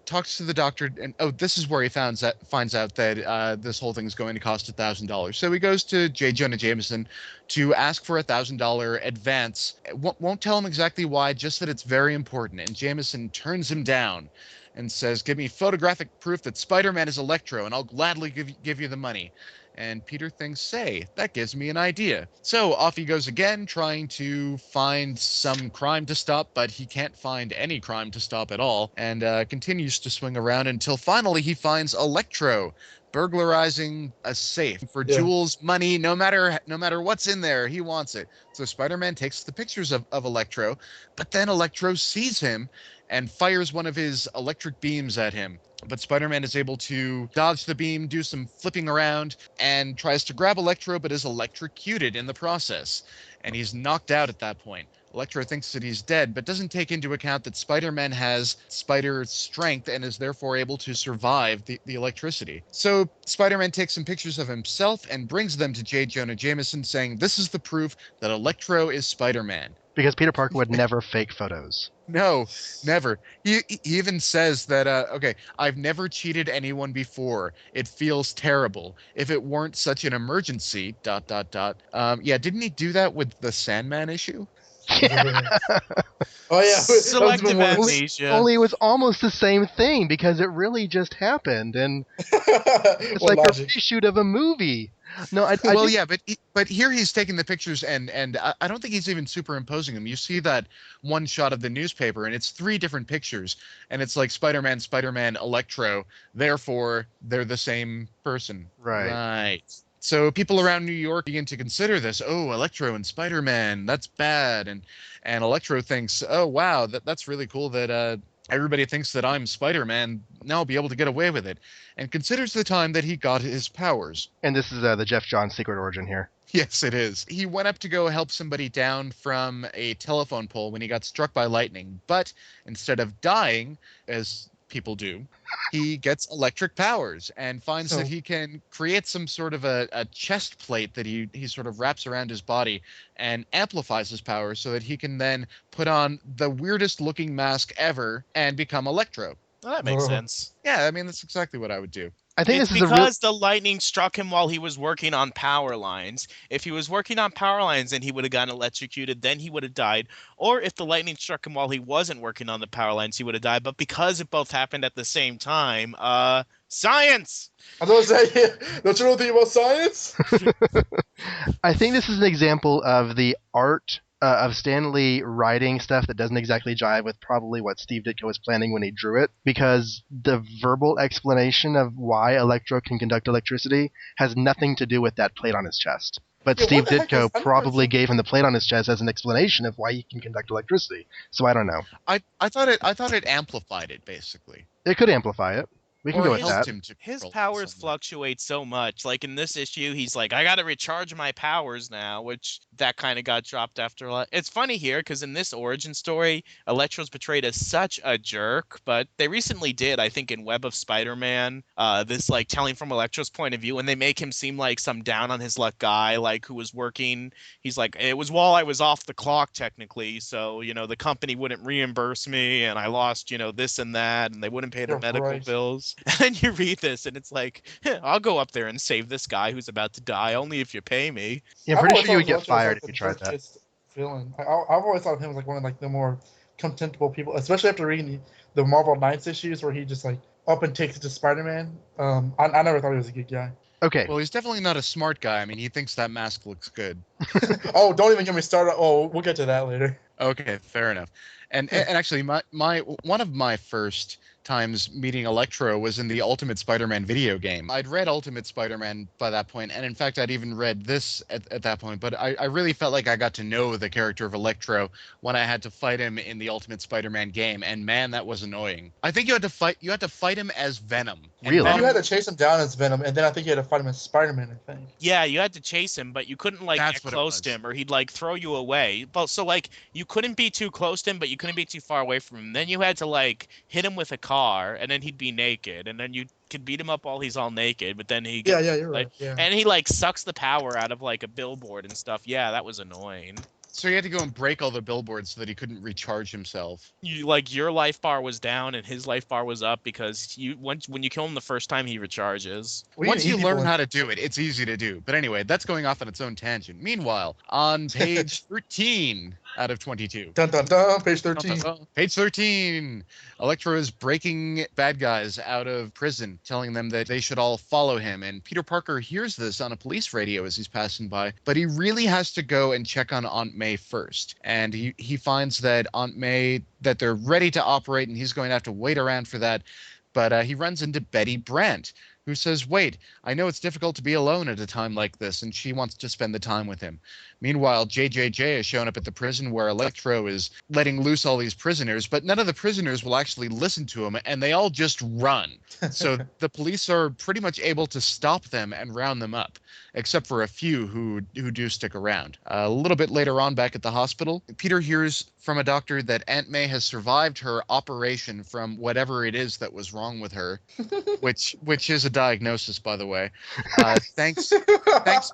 talks to the doctor. And this is where he finds out that this whole thing is going to cost $1,000. So he goes to J. Jonah Jameson to ask for $1,000 advance. Won't tell him exactly why, just that it's very important. And Jameson turns him down and says, "Give me photographic proof that Spider-Man is Electro, and I'll gladly give you the money." And Peter thinks, say, that gives me an idea. So off he goes again, trying to find some crime to stop, but he can't find any crime to stop at all, and continues to swing around until finally he finds Electro burglarizing a safe for jewels, money, no matter what's in there, he wants it. So Spider-Man takes the pictures of Electro, but then Electro sees him and fires one of his electric beams at him. But Spider-Man is able to dodge the beam, do some flipping around, and tries to grab Electro, but is electrocuted in the process. And he's knocked out at that point. Electro thinks that he's dead, but doesn't take into account that Spider-Man has spider strength and is therefore able to survive the electricity. So Spider-Man takes some pictures of himself and brings them to J. Jonah Jameson, saying, this is the proof that Electro is Spider-Man. Because Peter Parker would never fake photos. No, never. He even says that, I've never cheated anyone before. It feels terrible. If it weren't such an emergency, ... Didn't he do that with the Sandman issue? Oh yeah, Selective that was amnesia. Only it was almost the same thing because it really just happened, and it's What like logic? a reshoot of a movie. No, I Well, think- yeah, but here he's taking the pictures and I don't think he's even superimposing them. You see that one shot of the newspaper and it's 3 different pictures and it's like Spider-Man, Electro. Therefore, they're the same person. Right. Right. So people around New York begin to consider this. Oh, Electro and Spider-Man, that's bad. And Electro thinks, oh wow, that's really cool that everybody thinks that I'm Spider-Man. Now I'll be able to get away with it. And considers the time that he got his powers. And this is the Jeff Johns secret origin here. Yes, it is. He went up to go help somebody down from a telephone pole when he got struck by lightning. But instead of dying, as people do, he gets electric powers and finds that he can create some sort of a chest plate that he sort of wraps around his body and amplifies his powers so that he can then put on the weirdest looking mask ever and become Electro. Well, that makes sense. Yeah, I mean, that's exactly what I would do. I think It's this is because the lightning struck him while he was working on power lines. If he was working on power lines and he would have gotten electrocuted, then he would have died. Or if the lightning struck him while he wasn't working on the power lines, he would have died. But because it both happened at the same time, science! I was going to say, don't you know anything about science? I think this is an example of the art of Stan Lee writing stuff that doesn't exactly jive with probably what Steve Ditko was planning when he drew it, because the verbal explanation of why Electro can conduct electricity has nothing to do with that plate on his chest. But Yeah, Steve what the heck Ditko was- I never probably understood- gave him the plate on his chest as an explanation of why he can conduct electricity. So I don't know. I thought it amplified it basically, It could amplify it. We can or go it with helped that. him to His control it powers somewhat. fluctuate so much. Like in this issue, he's like, I gotta recharge my powers now, which that kind of got dropped after a lot. It's funny here because in this origin story, Electro's portrayed as such a jerk, but they recently did, I think, in Web of Spider-Man, this like telling from Electro's point of view, and they make him seem like some down on his luck guy, like who was working. He's like, it was while I was off the clock technically, so the company wouldn't reimburse me, and I lost this and that, and they wouldn't pay the You're medical right. bills. And then you read this, and it's like, I'll go up there and save this guy who's about to die, only if you pay me. Yeah, I'm I've pretty always sure you would thought get Electro was, fired like, if the you tried that. darkest villain. I've always thought of him as like one of like the more contemptible people, especially after reading the Marvel Knights issues where he just like up and takes it to Spider-Man. I never thought he was a good guy. Okay. Well, he's definitely not a smart guy. I mean, he thinks that mask looks good. Oh, don't even get me started. Oh, we'll get to that later. Okay, fair enough. And actually, my one of my first times meeting Electro was in the Ultimate Spider-Man video game. I'd read Ultimate Spider-Man by that point, and in fact, I'd even read this at that point. But I really felt like I got to know the character of Electro when I had to fight him in the Ultimate Spider-Man game, and man, that was annoying. I think you had to fight him as Venom. And Really? You Venom- had to chase him down as Venom, and then I think you had to fight him as Spider-Man. I think. Yeah, you had to chase him, but you couldn't like That's get what it close to was. him, or he'd like throw you away. But so like you couldn't be too close to him, but you couldn't be too far away from him. Then you had to like hit him with a car, and then he'd be naked, and then you could beat him up while he's all naked. But then he Yeah, you're right. Yeah. and he like sucks the power out of like a billboard and stuff. Yeah, that was annoying. So he had to go and break all the billboards so that he couldn't recharge himself. You like your life bar was down and his life bar was up because when you kill him the first time he recharges. We Once need you people learn in- how to do it, it's easy to do. But anyway, that's going off on its own tangent. Meanwhile, on page 13 out of 22. Dun dun dun. Page 13. Page 13. Electro is breaking bad guys out of prison, telling them that they should all follow him. And Peter Parker hears this on a police radio as he's passing by, but he really has to go and check on Aunt May first. And he finds that Aunt May, that they're ready to operate, and he's going to have to wait around for that. But he runs into Betty Brant, who says, wait, I know it's difficult to be alone at a time like this, and she wants to spend the time with him. Meanwhile, JJJ has shown up at the prison where Electro is letting loose all these prisoners, but none of the prisoners will actually listen to him, and they all just run. So the police are pretty much able to stop them and round them up, except for a few who do stick around. A little bit later on, back at the hospital, Peter hears from a doctor that Aunt May has survived her operation from whatever it is that was wrong with her, which is a diagnosis, by the way. Thanks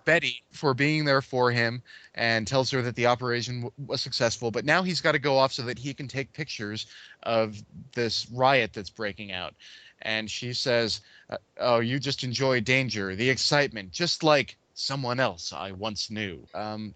Betty for being there for him, and tells her that the operation was successful, but now he's got to go off so that he can take pictures of this riot that's breaking out. And she says, oh, you just enjoy danger, the excitement, just like someone else I once knew.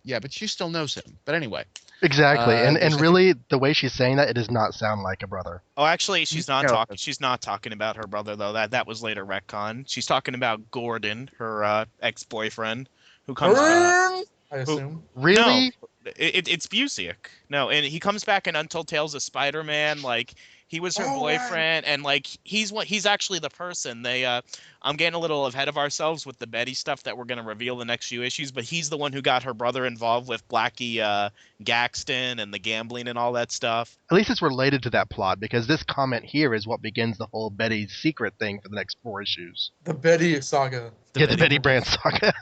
Yeah, but she still knows him. But anyway. Exactly. And there's a- really, the way she's saying that, it does not sound like a brother. Oh, actually, she's not No. talking. She's not talking about her brother though. That was later retcon. She's talking about Gordon, her ex-boyfriend, who comes. I assume. Really? It's Busiek. No, and he comes back in Untold Tales of Spider-Man. Like he was her Oh, boyfriend, and like he's actually the person. I'm getting a little ahead of ourselves with the Betty stuff that we're gonna reveal the next few issues. But he's the one who got her brother involved with Blackie Gaxton and the gambling and all that stuff. At least it's related to that plot, because this comment here is what begins the whole Betty's secret thing for the next 4 issues. The Betty saga. The Betty Brant saga.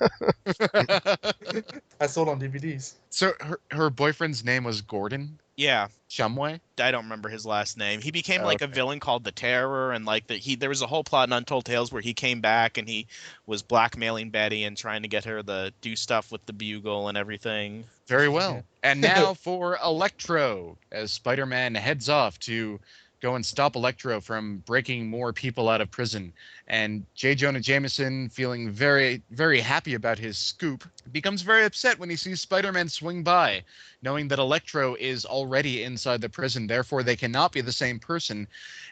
I sold on DVDs. So her boyfriend's name was Gordon Yeah. Shumway? I don't remember his last name. He became like a Okay. villain called the Terror, and like there was a whole plot in Untold Tales where he came back and he was blackmailing Betty and trying to get her to do stuff with the bugle and everything. Very well. And now for Electro, as Spider-Man heads off to go and stop Electro from breaking more people out of prison. And J. Jonah Jameson, feeling very, very happy about his scoop, becomes very upset when he sees Spider-Man swing by, knowing that Electro is already inside the prison, therefore they cannot be the same person.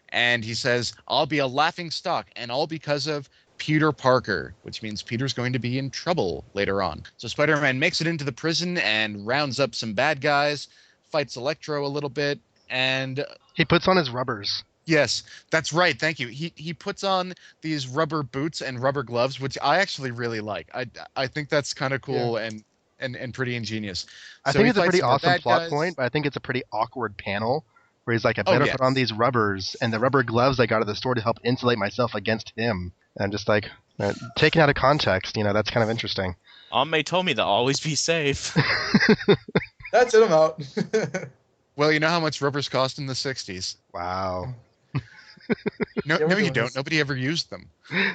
And he says, I'll be a laughing stock, and all because of Peter Parker, which means Peter's going to be in trouble later on. So Spider-Man makes it into the prison and rounds up some bad guys, fights Electro a little bit, and He puts on his rubbers. yes, that's right. Thank you. He puts on these rubber boots and rubber gloves, which I actually really like. I think that's kind of cool, and and pretty ingenious. I So think he it's a fights pretty some of the awesome bad plot guys. point, but I think it's a pretty awkward panel where he's like, I Oh, better yes. put on these rubbers and the rubber gloves I got at the store to help insulate myself against him. And I'm just like, taken out of context, that's kind of interesting. Aunt May told me to always be safe. That's it. I'm out. Well, you know how much rubbers cost in the 60s? Wow. No, Yeah, we're no, you doing don't. this. Nobody ever used them.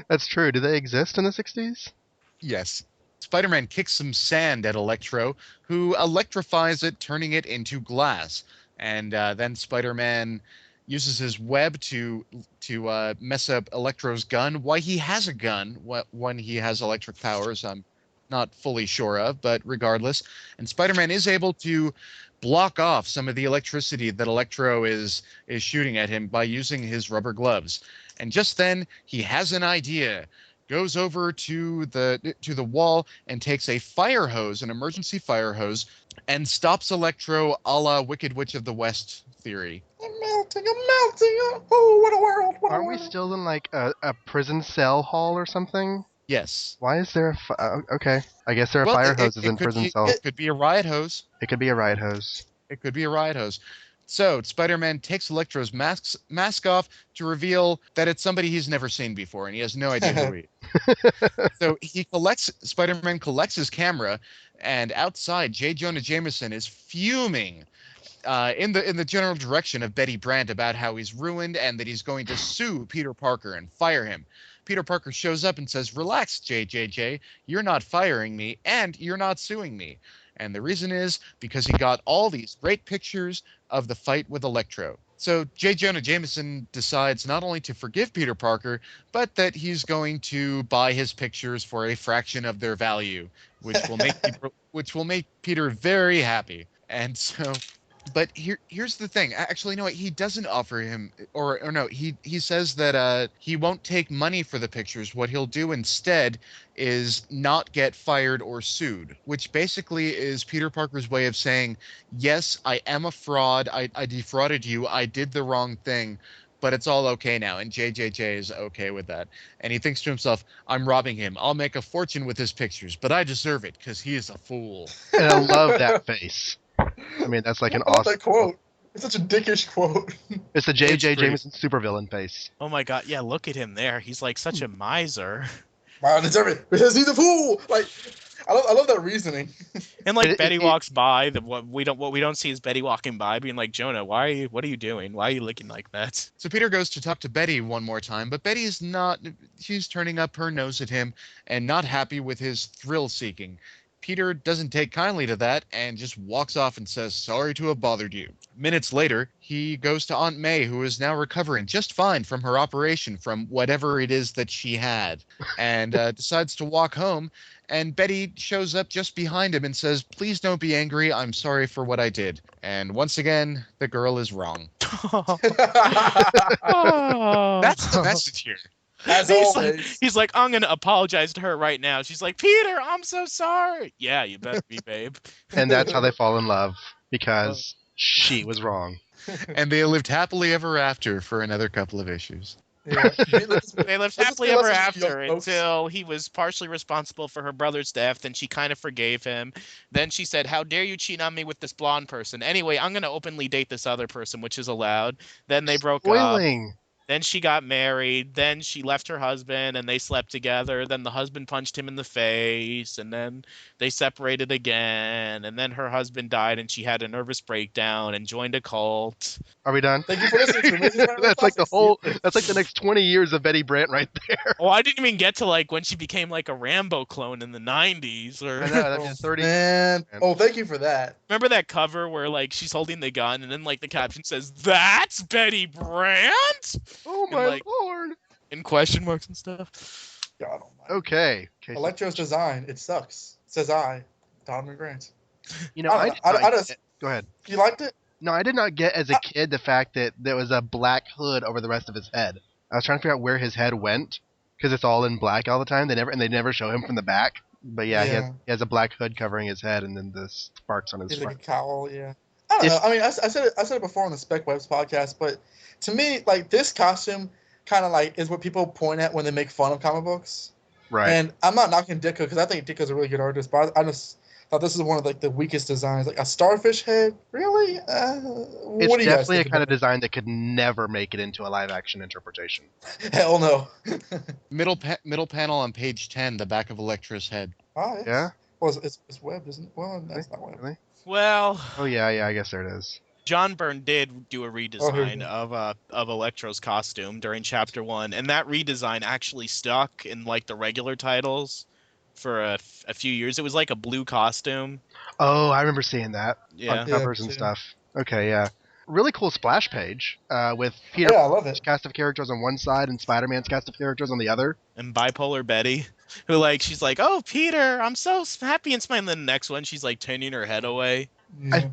That's true. Do they exist in the 60s? Yes. Spider-Man kicks some sand at Electro, who electrifies it, turning it into glass. And then Spider-Man uses his web to mess up Electro's gun. Why he has a gun when he has electric powers, I'm not fully sure of, but regardless. And Spider-Man is able to block off some of the electricity that Electro is shooting at him by using his rubber gloves. And just then, he has an idea. Goes over to the wall and takes a fire hose, an emergency fire hose, and stops Electro a la Wicked Witch of the West theory. I'm melting. Oh, what a world. What a Aren't we world. still in like a prison cell hall or something? Yes. Why is there okay. I guess there are Well, fire it hoses in could prison be cells. it could be a riot hose. It could be a riot hose. It could be a riot hose. So Spider-Man takes Electro's mask off to reveal that it's somebody he's never seen before, and he has no idea who he is. So Spider-Man collects his camera, and outside, J. Jonah Jameson is fuming in the general direction of Betty Brant about how he's ruined and that he's going to sue Peter Parker and fire him. Peter Parker shows up and says, "Relax, JJJ, you're not firing me, and you're not suing me." And the reason is because he got all these great pictures of the fight with Electro. So J. Jonah Jameson decides not only to forgive Peter Parker, but that he's going to buy his pictures for a fraction of their value, which will make Peter very happy. And so, but here's the thing. Actually, no, he doesn't offer him, or no, he says that he won't take money for the pictures. What he'll do instead is not get fired or sued, which basically is Peter Parker's way of saying, yes, I am a fraud. I defrauded you. I did the wrong thing, but it's all okay now. And JJJ is okay with that. And he thinks to himself, I'm robbing him. I'll make a fortune with his pictures, but I deserve it because he is a fool. And I love that face. I mean, that's like an I love awesome that quote. It's such a dickish quote. It's the J.J. It's pretty- Jameson supervillain face. Oh my god, yeah, look at him there. He's like such a miser. Wow, I deserve it because he's a fool. Like, I love that reasoning. And like It- Betty it- walks by, what we don't see is Betty walking by being like, Jonah, what are you doing? Why are you looking like that? So Peter goes to talk to Betty one more time, but Betty's not. She's turning up her nose at him and not happy with his thrill seeking. Peter doesn't take kindly to that and just walks off and says, sorry to have bothered you. Minutes later, he goes to Aunt May, who is now recovering just fine from her operation, from whatever it is that she had, and decides to walk home. And Betty shows up just behind him and says, please don't be angry. I'm sorry for what I did. And once again, the girl is wrong. That's the message here. As always. He's like, I'm gonna apologize to her right now. She's like, Peter, I'm so sorry. Yeah, you better be, babe. And that's how they fall in love, because she was wrong. And they lived happily ever after for another couple of issues. Yeah. They lived Let's happily be ever less after young folks. until he was partially responsible for her brother's death, and she kind of forgave him. Then she said, how dare you cheat on me with this blonde person? Anyway, I'm gonna openly date this other person, which is allowed. Then they broke up. Spoiling. Then she got married. Then she left her husband and they slept together. Then the husband punched him in the face. And then they separated again. And then her husband died and she had a nervous breakdown and joined a cult. Are we done? Thank you for listening to Amazing Spider-Man That's like the Classics. whole. That's like the next 20 years of Betty Brant right there. Oh, I didn't even get to like when she became like a Rambo clone in the 90s. Or I know, that'd be Oh, 30. man. Oh, thank you for that. remember that cover where like she's holding the gun and then like the caption says, "That's Betty Brant?" Oh And, my like- lord. in question marks and stuff. God almighty. Okay. So- Electro's design, it sucks. Says I, Donovan Grant. You know, I, I just- go ahead. You liked it? No, I did not get as a kid the fact that there was a black hood over the rest of his head. I was trying to figure out where his head went because it's all in black all the time. They never show him from the back. But yeah, Yeah. he has a black hood covering his head and then the sparks on his He's like a front. cowl, yeah. I don't know. I mean, I said it before on the Spec Webs podcast, but to me, like this costume, kind of like is what people point at when they make fun of comic books. Right. And I'm not knocking Ditko because I think Ditko's a really good artist, but I just thought this is one of like the weakest designs. Like a starfish head, really? It's What do you guys definitely a think kind of about design that could never make it into a live action interpretation. it? Hell no. Middle panel on page 10, the back of Elektra's head. Ah, yes. Yeah? Well, it's webbed, isn't it? Well, that's Really? not webbed. Really? Well, Oh yeah, I guess there it is. John Byrne did do a Oh, here we redesign go. of Electro's costume during Chapter 1, and that redesign actually stuck in like the regular titles for a few years. It was like a blue costume. Oh, I remember seeing that on Yeah. Yeah, covers and too. stuff. Okay, yeah. Really cool splash page with Peter Yeah, I love it. cast of characters on one side and Spider-Man's cast of characters on the other. And bipolar Betty, who like she's like, "Oh, Peter, I'm so happy and smiling." Then the next one, she's like turning her head away. Yeah.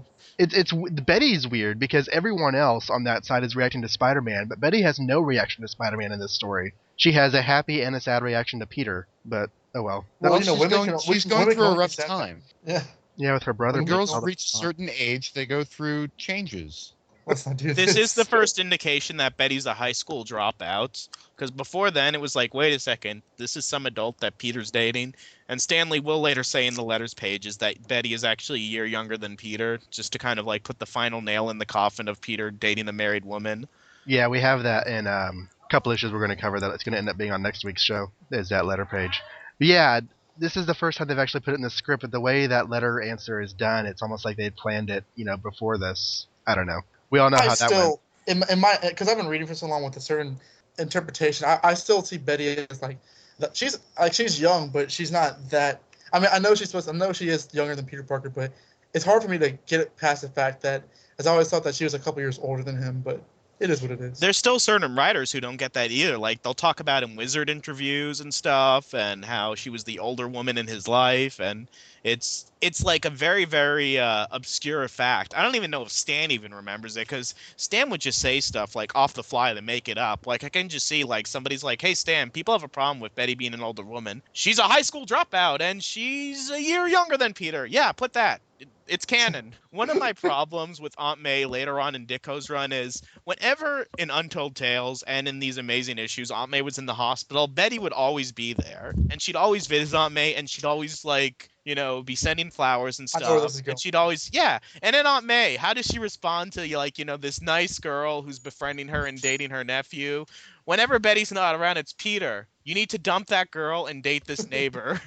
Betty's weird because everyone else on that side is reacting to Spider-Man, but Betty has no reaction to Spider-Man in this story. She has a happy and a sad reaction to Peter, but oh well. Well, She's going women through a can rough accept time. Yeah, Yeah, with her brother. When being girls all the- reach a certain age, they go through changes. let's not do This is the first indication that Betty's a high school dropout. Because before then, it was like, wait a second, this is some adult that Peter's dating. And Stanley will later say in the letters pages that Betty is actually a year younger than Peter, just to kind of like put the final nail in the coffin of Peter dating a married woman. Yeah, we have that in a couple issues we're going to cover that it's going to end up being on next week's show. Is that letter page? But yeah, this is the first time they've actually put it in the script. But the way that letter answer is done, it's almost like they had planned it, before this. I don't know. We all know how that went. In my, because I've been reading for so long with a certain interpretation, I still see Betty as like that. She's young, but she's not that. I mean, I know she is younger than Peter Parker, but it's hard for me to get it past the fact that, as I always thought that she was a couple years older than him, but it is what it is. There's still certain writers who don't get that either. Like, they'll talk about in Wizard interviews and stuff, and how she was the older woman in his life, and it's like a very, very obscure fact. I don't even know if Stan even remembers it, because Stan would just say stuff like off the fly to make it up. Like, I can just see like somebody's like, "Hey Stan, people have a problem with Betty being an older woman. She's a high school dropout and she's a year younger than Peter." Yeah, put that. It's canon. One of my problems with Aunt May later on in Ditko's run is whenever in Untold Tales and in these amazing issues Aunt May was in the hospital, Betty would always be there. And she'd always visit Aunt May, and she'd always like, be sending flowers and I know where this stuff. is going. And she'd always, yeah. And then Aunt May, how does she respond to like, this nice girl who's befriending her and dating her nephew? Whenever Betty's not around, it's Peter. You need to dump that girl and date this neighbor.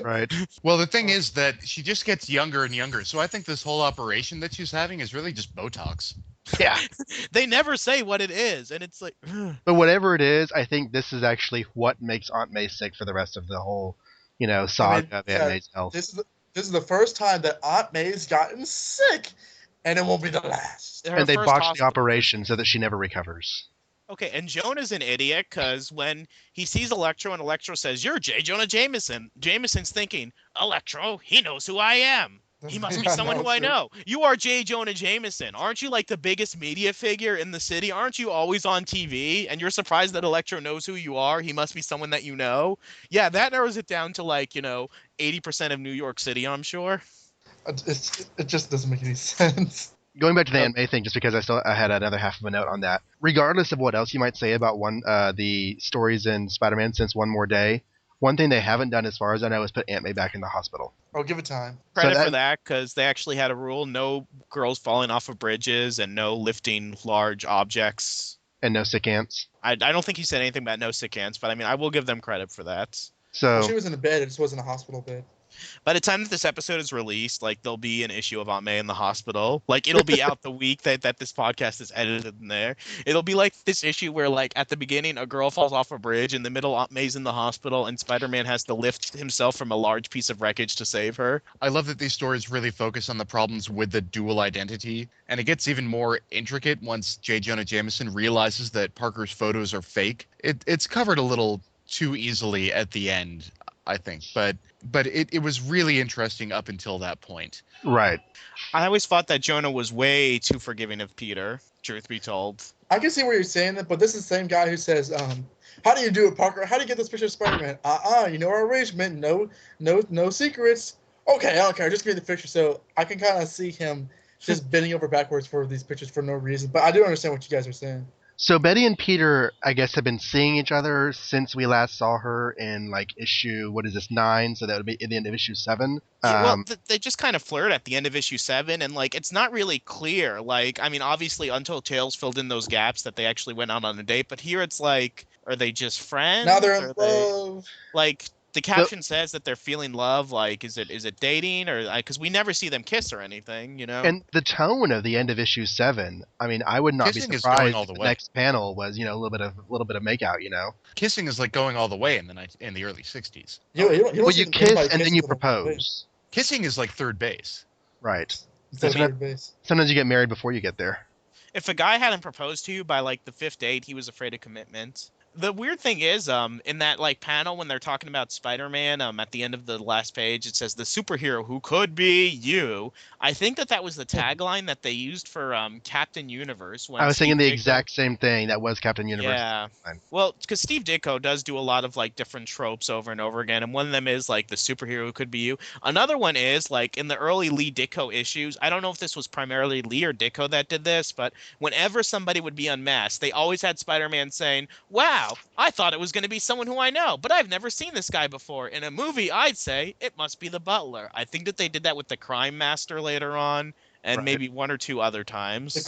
Right. Well, the thing is that she just gets younger and younger. So I think this whole operation that she's having is really just Botox. Yeah. They never say what it is, and it's like, But whatever it is, I think this is actually what makes Aunt May sick for the rest of the whole, saga of Aunt May's health. This is the first time that Aunt May's gotten sick, and it won't be the last. her And they first botched the hospital- operation so that she never recovers. Okay, and Jonah's an idiot because when he sees Electro and Electro says, "You're J. Jonah Jameson," Jameson's thinking, "Electro, he knows who I am. He must be Yeah, someone no, who I true. know. You are J. Jonah Jameson. Aren't you like the biggest media figure in the city? Aren't you always on TV? And you're surprised that Electro knows who you are? He must be someone that you know." Yeah, that narrows it down to like, 80% of New York City, I'm sure. It just doesn't make any sense. Going back to the Aunt May thing, just because I had another half of a note on that. Regardless of what else you might say about the stories in Spider-Man since One More Day, one thing they haven't done, as far as I know, is put Aunt May back in the hospital. Oh, give it time. Credit for that, because they actually had a rule: no girls falling off of bridges and no lifting large objects. And no sick ants. I don't think he said anything about no sick ants, but I mean, I will give them credit for that. So She was in a bed. It just wasn't a hospital bed. By the time that this episode is released, like, there'll be an issue of Aunt May in the hospital. Like, it'll be out the week that this podcast is edited in there. It'll be like this issue where, like, at the beginning, a girl falls off a bridge. In the middle, Aunt May's in the hospital, and Spider-Man has to lift himself from a large piece of wreckage to save her. I love that these stories really focus on the problems with the dual identity, and it gets even more intricate once J. Jonah Jameson realizes that Parker's photos are fake. It's covered a little too easily at the end, I think, but it was really interesting up until that point. right. I always thought that Jonah was way too forgiving of Peter, truth be told. I can see where you're saying that, but this is the same guy who says, "How do you do it, Parker? How do you get this picture of Spider-Man? Our arrangement, no secrets. Okay, I don't care. Just give me the picture." So I can kind of see him just bending over backwards for these pictures for no reason. But I do understand what you guys are saying. So Betty and Peter, I guess, have been seeing each other since we last saw her in like issue, what is this, 9? So that would be at the end of issue 7. Yeah, well, they just kind of flirt at the end of issue 7, and like it's not really clear. Like, I mean, obviously, Untold Tales filled in those gaps that they actually went out on a date, but here it's like, are they just friends? Now they're in Are they love. like the caption says that they're feeling love? Like, is it dating or because we never see them kiss or anything, you know? And the tone of the end of issue 7, I mean, I would not Kissing be is going surprised all if the the way. next panel was, a little bit of makeout, Kissing is like going all the way in the early 60s. Well, you kiss and then you propose. propose. Kissing is like third base. Right. Instead of Sometimes- third base. Sometimes you get married before you get there. If a guy hadn't proposed to you by like the 5th date, he was afraid of commitment. The weird thing is, in that like panel when they're talking about Spider-Man, at the end of the last page, it says the superhero who could be you. I think that was the tagline that they used for Captain Universe. When I was Steve thinking the Ditko- exact same thing. That was Captain Universe. Yeah. Fine. Well, because Steve Ditko does do a lot of like different tropes over and over again, and one of them is like the superhero who could be you. Another one is like in the early Lee Ditko issues. I don't know if this was primarily Lee or Ditko that did this, but whenever somebody would be unmasked, they always had Spider-Man saying, "Wow, I thought it was going to be someone who I know, but I've never seen this guy before." In a movie, I'd say it must be the butler. I think that they did that with the Crime Master later on, and Right. maybe one or two other times. The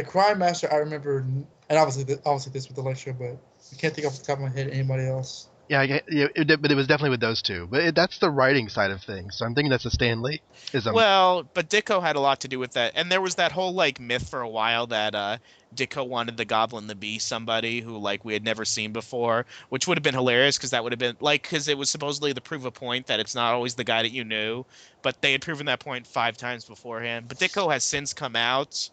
crime master. I remember, and obviously this with the lecture, but I can't think off the top of my head anybody else. Yeah, but it was definitely with those two. But that's the writing side of things. So I'm thinking that's a Stan Lee. Well, but Ditko had a lot to do with that, and there was that whole like myth for a while that Ditko wanted the Goblin to be somebody who like we had never seen before, which would have been hilarious because that would have been like because it was supposedly to prove a point that it's not always the guy that you knew, but they had proven that point 5 times beforehand. But Ditko has since come out.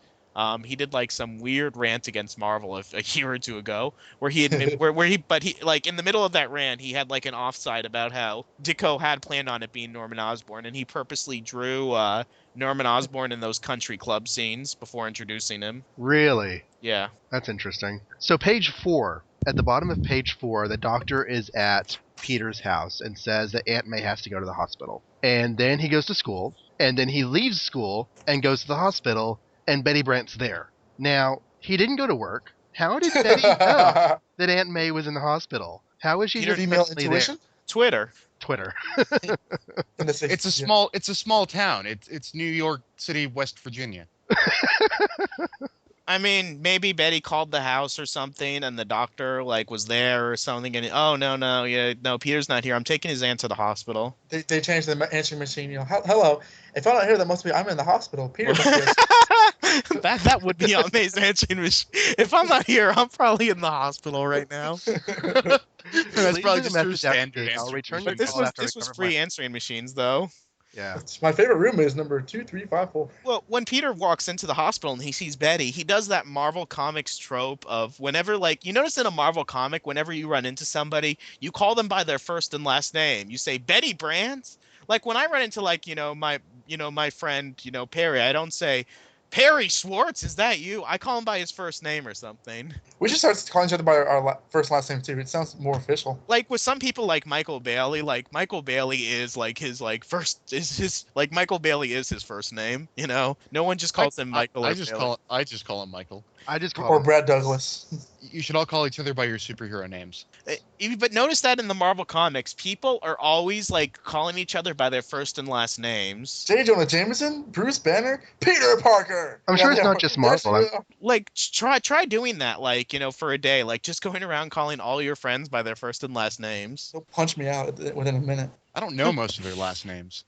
He did like some weird rant against Marvel a year or two ago, where he admitted but he like in the middle of that rant he had like an offside about how Ditko had planned on it being Norman Osborn, and he purposely drew Norman Osborn in those country club scenes before introducing him. Really? Yeah. That's interesting. So page 4, at the bottom of page 4, the doctor is at Peter's house and says that Aunt May has to go to the hospital. And then he goes to school, and then he leaves school and goes to the hospital, and Betty Brant's there. Now, he didn't go to work. How did Betty know that Aunt May was in the hospital? How is she Peter, just Female suddenly intuition. Twitter. Twitter. It's a small town. It's New York City, West Virginia. I mean, maybe Betty called the house or something, and the doctor like was there or something, and oh no, Peter's not here. I'm taking his aunt to the hospital. They changed the answering machine. Hello. If I'm not here, that must be I'm in the hospital. Peter must be. that would be amazing answering machine. If I'm not here, I'm probably in the hospital right now. That's probably just your Message standard after- I'll answer. return But your this call was after I this was recover free my- answering machines though. Yeah. My favorite room is number 2354. Well, when Peter walks into the hospital and he sees Betty, he does that Marvel Comics trope of whenever, like, you notice in a Marvel comic, whenever you run into somebody, you call them by their first and last name. You say, Betty Brands? Like, when I run into, like, my friend, Perry, I don't say, Perry Schwartz, is that you? I call him by his first name or something. We should start calling each other by our first last name too. It sounds more official. Like with some people like Michael Bailey, like Michael Bailey is like his like first is his like Michael Bailey is his first name, No one just calls him Michael. I or just Bailey. call him Michael. I just call Or him. Brad Douglas. You should all call each other by your superhero names. But notice that in the Marvel comics, people are always like calling each other by their first and last names. J. Jonah Jameson, Bruce Banner, Peter Parker. I'm sure it's not just Marvel. Like try doing that, like for a day, like just going around calling all your friends by their first and last names. They'll punch me out within a minute. I don't know most of their last names.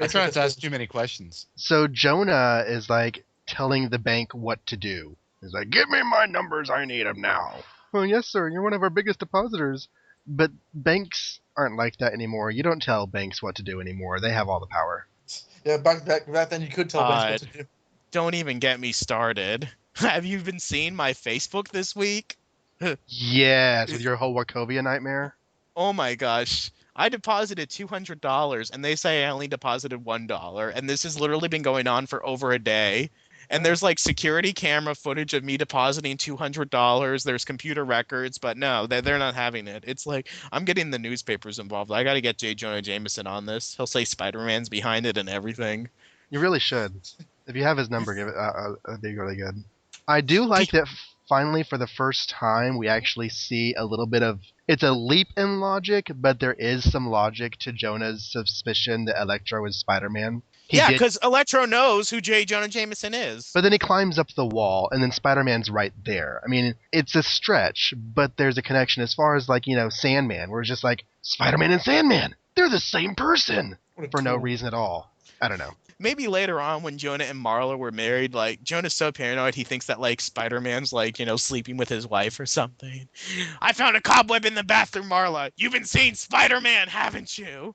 I try not to ask too many questions. So Jonah is like telling the bank what to do. He's like, give me my numbers, I need them now. Well, yes, sir, you're one of our biggest depositors. But banks aren't like that anymore. You don't tell banks what to do anymore. They have all the power. Yeah, back then you could tell banks what to do. Don't even get me started. Have you been seeing my Facebook this week? Yes, with your whole Wachovia nightmare. Oh my gosh. I deposited $200 and they say I only deposited $1, and this has literally been going on for over a day. And there's like security camera footage of me depositing $200. There's computer records, but no, they're not having it. It's like I'm getting the newspapers involved. I got to get J. Jonah Jameson on this. He'll say Spider-Man's behind it and everything. You really should. If you have his number, give it. That'd be really good. I do like that finally, for the first time, we actually see a little bit of. It's a leap in logic, but there is some logic to Jonah's suspicion that Electro is Spider-Man. He Yeah, did, because Electro knows who J. Jonah Jameson is. but then he climbs up the wall, and then Spider-Man's right there. I mean, it's a stretch, but there's a connection as far as, like, Sandman, where it's just like, Spider-Man and Sandman! They're the same person! What a For no tool. reason at all. I don't know. Maybe later on when Jonah and Marla were married, like, Jonah's so paranoid he thinks that, like, Spider-Man's, like, sleeping with his wife or something. I found a cobweb in the bathroom, Marla. You've been seeing Spider-Man, haven't you?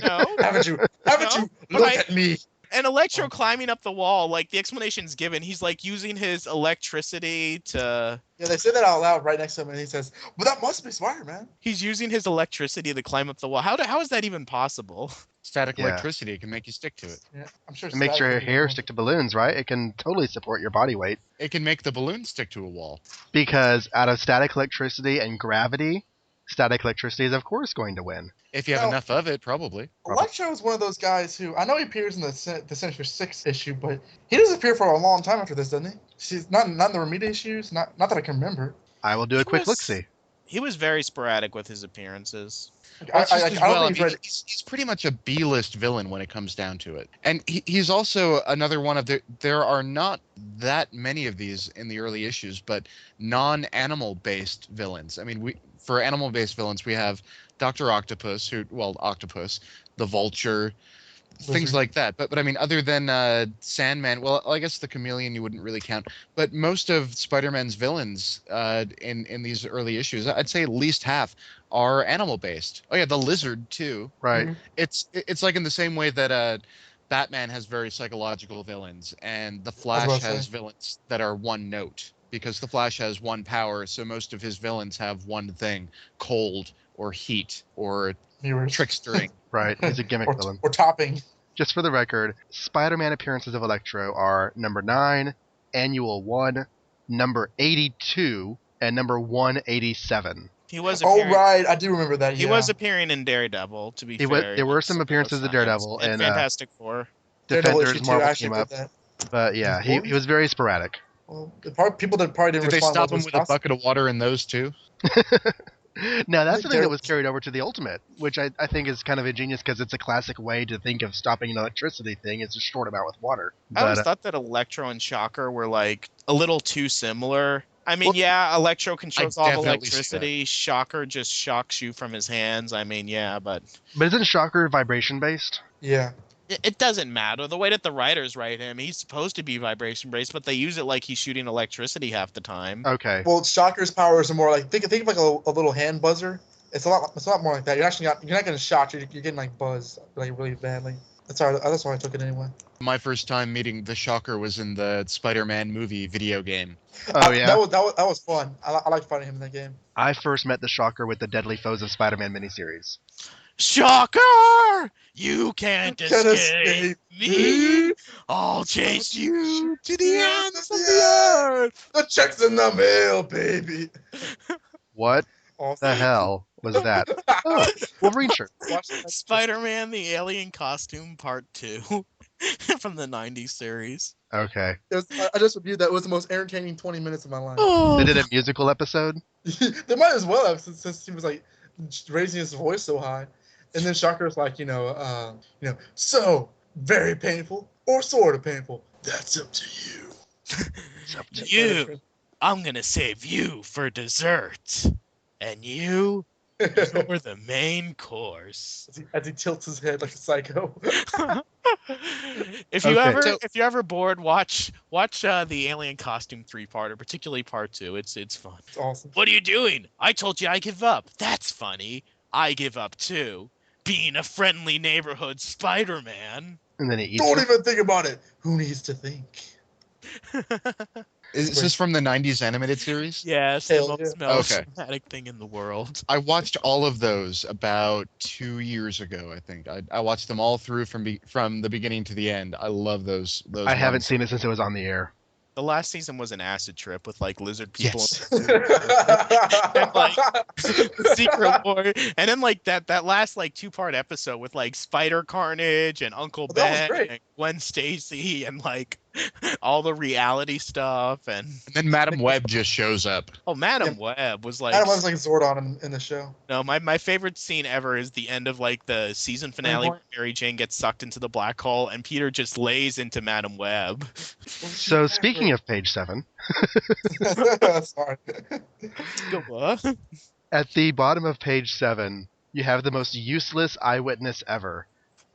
No? Haven't you? Haven't No? you? Look Right. at me. And Electro climbing up the wall, like, the explanation's given. He's, like, using his electricity to... Yeah, they say that out loud right next to him, and he says, "Well, that must be Spider-Man." He's using his electricity to climb up the wall. How is that even possible? Static Yeah. electricity can make you stick to it. Yeah, I'm sure. It makes your Static hair would be stick to balloons, right? It can totally support your body weight. It can make the balloon stick to a wall. Because out of static electricity and gravity, static electricity is, of course, going to win. If you have Well- enough of it, probably. Electro is one of those guys who I know he appears in the Sinister Six issue, but he doesn't appear for a long time after this, doesn't he? She's not in the Ramita issues, not that I can remember. I will do a He quick was- look-see. He was very sporadic with his appearances. Well, it's just as well, think he's ready. he's pretty much a B-list villain when it comes down to it. And he's also another one of there are not that many of these in the early issues, but non-animal based villains. I mean, for animal-based villains, we have Dr. Octopus, Octopus, the Vulture, things Lizard. like that. But I mean, other than Sandman, well, I guess the Chameleon you wouldn't really count. But most of Spider-Man's villains in these early issues, I'd say at least half, are animal based. Oh yeah, the Lizard too. Right. Mhm. It's like in the same way that Batman has very psychological villains, and the about Flash to has say. villains that are one note, because the Flash has one power, so most of his villains have one thing: cold or heat or Mirrors. trickstering. Right. He's a gimmick villain. or topping. Just for the record, Spider-Man appearances of Electro are number 9, Annual 1, number 82, and number 187. He was Oh appearing, right, I do remember that. he Yeah. was appearing in Daredevil, to be fair. There were some appearances of Daredevil and and Fantastic Four. Daredevil Defenders, issue 2, I Marvel actually team did up. that. But yeah, he was very sporadic. Well, people that probably didn't Did they respond stop well him to with a his bucket of water in those too? Now, that's something that There- was carried over to the Ultimate, which I think is kind of ingenious because it's a classic way to think of stopping an electricity thing. It's a short amount with water. I always But, thought that Electro and Shocker were, like, a little too similar. I mean, Well, yeah, Electro controls all definitely see electricity. Shocker just shocks you from his hands. I mean, yeah, but but isn't Shocker vibration based? Yeah. it doesn't matter. The way that the writers write him, he's supposed to be vibration based, but they use it like he's shooting electricity half the time. Okay. Well, Shocker's powers are more like think of like a little hand buzzer. It's a lot more like that. You're not getting shot. You're getting like buzzed like really badly. That's why I took it anyway. My first time meeting the Shocker was in the Spider-Man movie video game. Oh, yeah? That was fun. I like fighting him in that game. I first met the Shocker with the Deadly Foes of Spider-Man miniseries. Shocker! You can't Can't escape me. I'll chase you to the ends of the earth. The check's in the mail, baby. What Awesome. the hell was that? Oh, Wolverine shirt. Watch that. Spider-Man: The Alien Costume Part 2 from the 90s series. Okay. I just reviewed that. It was the most entertaining 20 minutes of my life. They did a musical episode? They might as well have since he was like raising his voice so high, and then Shocker's like, so very painful or sort of painful. That's up to you. You, I'm gonna save you for dessert. And you, you're the main course. As he tilts his head like a psycho. If you Okay. if you're ever bored, watch the Alien Costume 3-parter, particularly Part 2. It's fun. It's awesome. What are you doing? I told you I give up. That's funny. I give up too. Being a friendly neighborhood Spider-Man. And then he eats Don't it. even think about it. Who needs to think? Is this from the 90s animated series? Yes, the Hell most yeah. melodramatic thing in the world. I watched all of those about 2 years ago, I think. I watched them all through from the beginning to the end. I love those I haven't ones. seen it since it was on the air. The last season was an acid trip with like lizard people Yes. and like Secret War, and then like that last like 2-part episode with like Spider Carnage and Uncle Oh, that was Ben great. and Gwen Stacy and like all the reality stuff, and And then Madam Web just shows up. Madam Web was like, Adam was like Zordon in the show. no, my favorite scene ever is the end of like the season finale where Point. Mary Jane gets sucked into the black hole and Peter just lays into Madam Web. So speaking of page 7, Sorry. Go, what? at the bottom of page 7, you have the most useless eyewitness ever.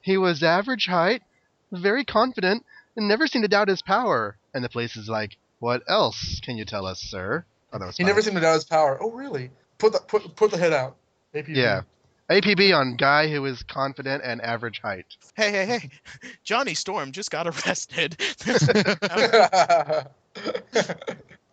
He was average height, very confident, and never seemed to doubt his power. And the police is like, what else can you tell us, sir? Oh, that was He funny. never seemed to doubt his power. Oh, really? Put the head out. APB. Yeah. APB on guy who is confident and average height. Hey. Johnny Storm just got arrested.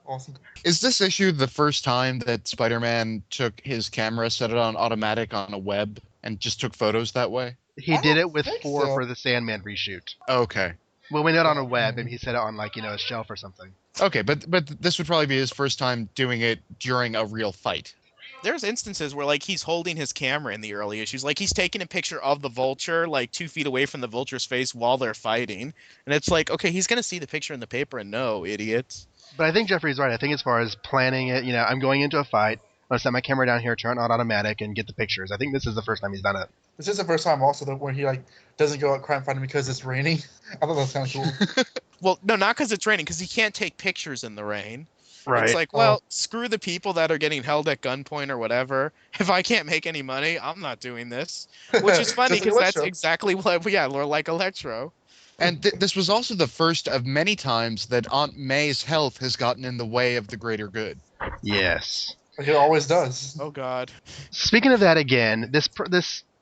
Awesome. Is this issue the first time that Spider-Man took his camera, set it on automatic on a web, and just took photos that way? He I did don't it with think 4 so. for the Sandman reshoot. Okay. Well, we did it on a web, and he set it on, like, a shelf or something. Okay, but this would probably be his first time doing it during a real fight. There's instances where like he's holding his camera in the early issues, like he's taking a picture of the Vulture like 2 feet away from the Vulture's face while they're fighting, and it's like, okay, he's gonna see the picture in the paper and no, idiot. But I think Jeffrey's right. I think as far as planning it, I'm going into a fight. I'm going to set my camera down here, turn it on automatic, and get the pictures. I think this is the first time he's done it. This is the first time also that where he like doesn't go out crime fighting because it's raining. I thought that was kind of cool. Well, no, not because it's raining, because he can't take pictures in the rain. Right. It's like, well, screw the people that are getting held at gunpoint or whatever. If I can't make any money, I'm not doing this. Which is funny Just like because that's Electro. exactly what, like Electro. And this was also the first of many times that Aunt May's health has gotten in the way of the greater good. Yes. Like it always does. Oh God. Speaking of that again, this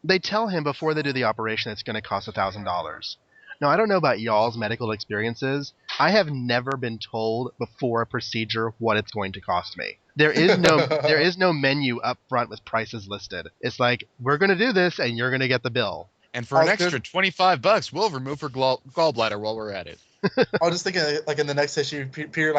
they tell him before they do the operation it's going to cost $1,000. Now, I don't know about y'all's medical experiences. I have never been told before a procedure what it's going to cost me. There is no menu up front with prices listed. It's like, we're going to do this and you're going to get the bill. And for an Oh, good. extra $25, we'll remove her gallbladder while we're at it. I was just thinking, like in the next issue, Peter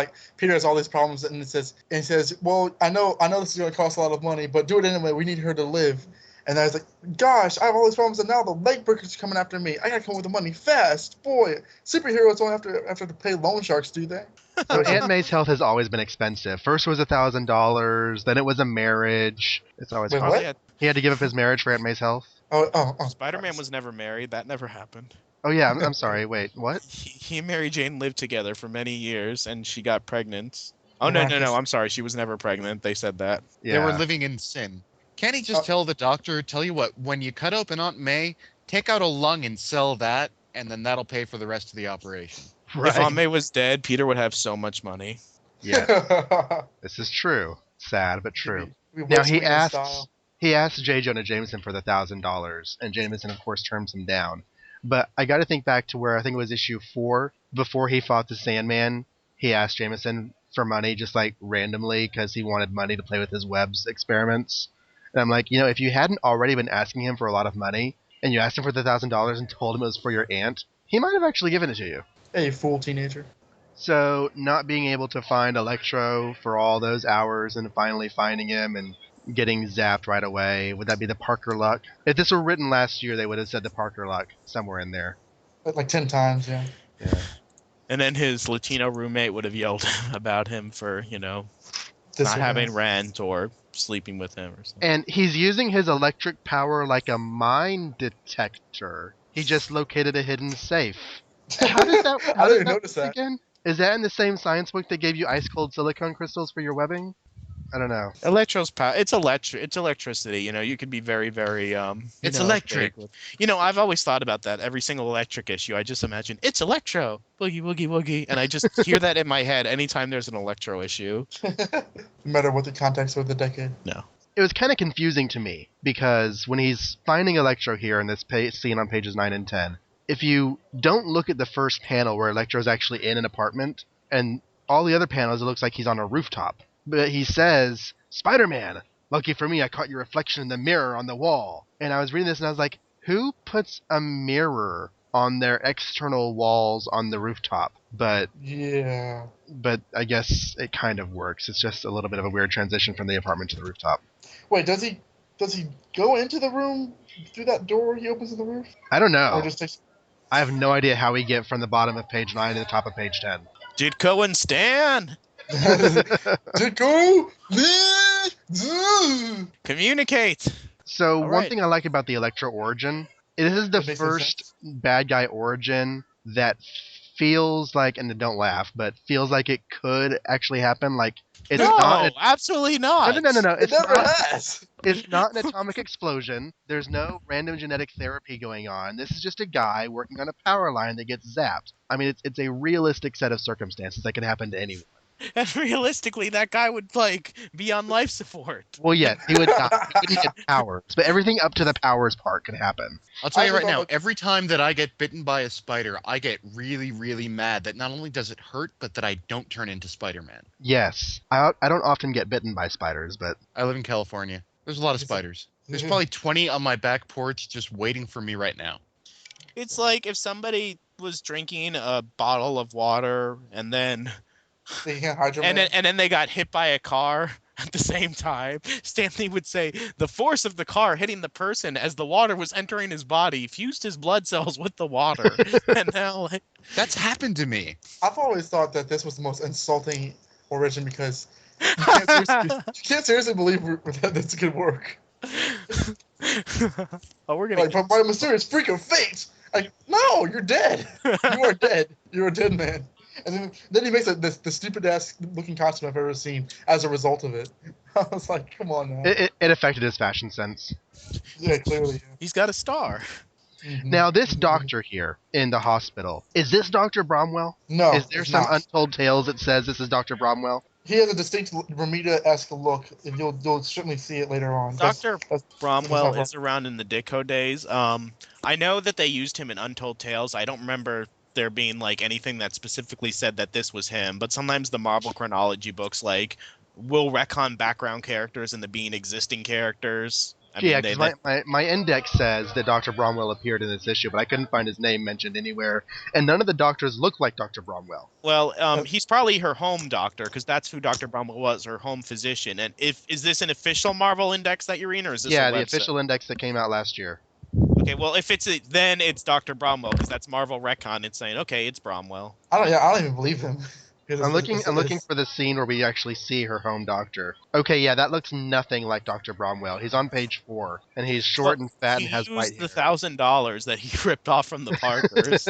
has all these problems, and he says, "Well, I know this is going to cost a lot of money, but do it anyway. We need her to live." And I was like, "Gosh, I have all these problems, and now the leg breakers are coming after me. I got to come up with the money fast, boy. Superheroes don't have to pay loan sharks, do they?" So Aunt May's health has always been expensive. First was $1,000, then it was a marriage. It's always Wait, cost. what? Yeah, He had to give up his marriage for Aunt May's health. Oh. Spider-Man was never married. That never happened. Oh yeah, I'm sorry. Wait, what? He and Mary Jane lived together for many years, and she got pregnant. Oh, no, Miraculous. I'm sorry. She was never pregnant. They said that. Yeah. They were living in sin. Can't he just tell the doctor, tell you what, when you cut open Aunt May, take out a lung and sell that, and then that'll pay for the rest of the operation? Right. If Aunt May was dead, Peter would have so much money. Yeah, this is true. Sad but true. Now he asked J. Jonah Jameson for the $1,000, and Jameson, of course, turns him down. But I got to think back to where I think it was issue 4, before he fought the Sandman. He asked Jameson for money, just like randomly, because he wanted money to play with his webs experiments. And I'm like, if you hadn't already been asking him for a lot of money, and you asked him for the $1,000 and told him it was for your aunt, he might have actually given it to you. Hey, fool teenager. So, not being able to find Electro for all those hours and finally finding him and getting zapped right away, would that be the Parker luck? If this were written last year, they would have said the Parker luck somewhere in there. Like 10 times, yeah. Yeah. And then his Latino roommate would have yelled about him for, not Disorganized. having rent or sleeping with him or something. And he's using his electric power like a mine detector. He just located a hidden safe. How does that? I didn't notice work that. again? Is that in the same science book that gave you ice cold silicone crystals for your webbing? I don't know. Electro's power. It's electricity. You could be very, very. It's electric. big with- I've always thought about that. Every single electric issue, I just imagine it's Electro, boogie woogie woogie, and I just hear that in my head anytime there's an Electro issue. No matter what the context of the decade. It was kind of confusing to me because when he's finding Electro here in this scene on pages 9 and 10, if you don't look at the first panel where Electro's actually in an apartment, and all the other panels, it looks like he's on a rooftop. But he says, "Spider-Man, lucky for me, I caught your reflection in the mirror on the wall." And I was reading this and I was like, who puts a mirror on their external walls on the rooftop? But I guess it kind of works. It's just a little bit of a weird transition from the apartment to the rooftop. Wait, does he go into the room through that door he opens in the roof? I don't know. Or just takes... I have no idea how we get from the bottom of page 9 to the top of page 10. Ditko and Stan, Ditko! communicate. So All one right. thing I like about the Electro origin, this is the That makes no first sense. bad guy origin that feels like, and don't laugh, but feels like it could actually happen. Like it's No, not. absolutely No, not. no, no, no, no. It It's never not. has. It's not an atomic explosion. There's no random genetic therapy going on. This is just a guy working on a power line that gets zapped. I mean, it's a realistic set of circumstances that can happen to anyone. And realistically, that guy would like be on life support. Well, yes, he would not. He wouldn't get powers, but everything up to the powers part could happen. I'll tell I you right just now, thought that- every time that I get bitten by a spider, I get really, really mad that not only does it hurt, but that I don't turn into Spider-Man. Yes, I don't often get bitten by spiders, but I live in California. There's a lot of spiders. There's probably 20 on my back porch just waiting for me right now. It's like if somebody was drinking a bottle of water and then Hydro Man. and then they got hit by a car at the same time, Stanley would say the force of the car hitting the person as the water was entering his body fused his blood cells with the water. And now, like, That's happened to me. I've always thought that this was the most insulting origin because you can't seriously believe that this could work. oh, we're gonna. Like, by mysterious freak of fate. Like, no, you're dead. You are dead. You're a dead man. And then he makes the stupid ass looking costume I've ever seen as a result of it. I was like, come on now. it affected his fashion sense. Yeah, clearly. He's got a star. Mhm. Now, this doctor here in the hospital, is this Dr. Bromwell? No, Is there it's some not. untold tales that says this is Dr. Bromwell? He has a distinct Bermuda-esque look, and you'll certainly see it later on. Dr. That's Bromwell that's is around in the Ditko days. I know that they used him in Untold Tales. I don't remember there being like anything that specifically said that this was him, but sometimes the Marvel chronology books like will retcon background characters into being existing characters. I Yeah, mean, because my index says that Dr. Bromwell appeared in this issue, but I couldn't find his name mentioned anywhere, and none of the doctors look like Dr. Bromwell. well, he's probably her home doctor because that's who Dr. Bromwell was, her home physician. And is this an official Marvel index that you're reading, or is this Yeah, a the website? official index that came out last year. Okay, well, if then it's Dr. Bromwell because that's Marvel retcon. It's saying okay, it's Bromwell. I don't even believe him. I'm looking for the scene where we actually see her home doctor. Okay, yeah, that looks nothing like Dr. Bromwell. He's on page 4, and he's short and fat He and has white used hair. the $1,000 that he ripped off from the Parkers.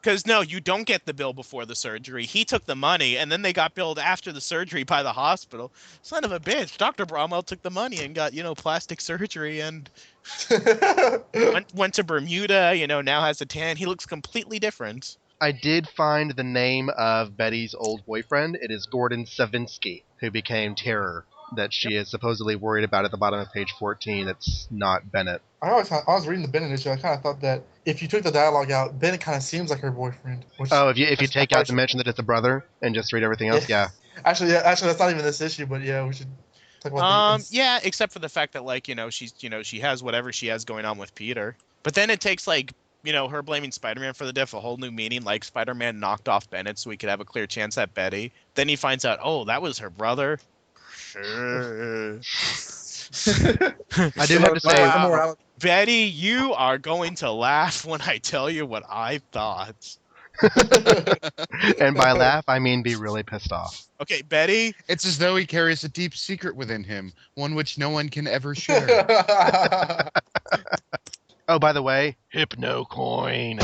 Because no, you don't get the bill before the surgery. He took the money, and then they got billed after the surgery by the hospital. Son of a bitch! Dr. Bromwell took the money and got plastic surgery and went to Bermuda. Now has a tan. He looks completely different. I did find the name of Betty's old boyfriend. It is Gordon Savinsky, who became Terror, that she is supposedly worried about at the bottom of page 14. It's not Bennett. I was reading the Bennett issue. I kind of thought that if you took the dialogue out, Bennett kind of seems like her boyfriend. Oh, if you take out the mention that it's a brother and just read everything else, yeah. Actually, that's not even this issue, but yeah, we should talk about Yeah, except for the fact that she's she has whatever she has going on with Peter. But then it takes her blaming Spider-Man for the death a whole new meaning. Like Spider-Man knocked off Bennett so he could have a clear chance at Betty. Then he finds out, oh, that was her brother. Sure. I do have to say, Wow. Betty, you are going to laugh when I tell you what I thought. and by laugh, I mean be really pissed off. Okay, Betty. It's as though he carries a deep secret within him, one which no one can ever share. Oh, by the way, Hypno Coin.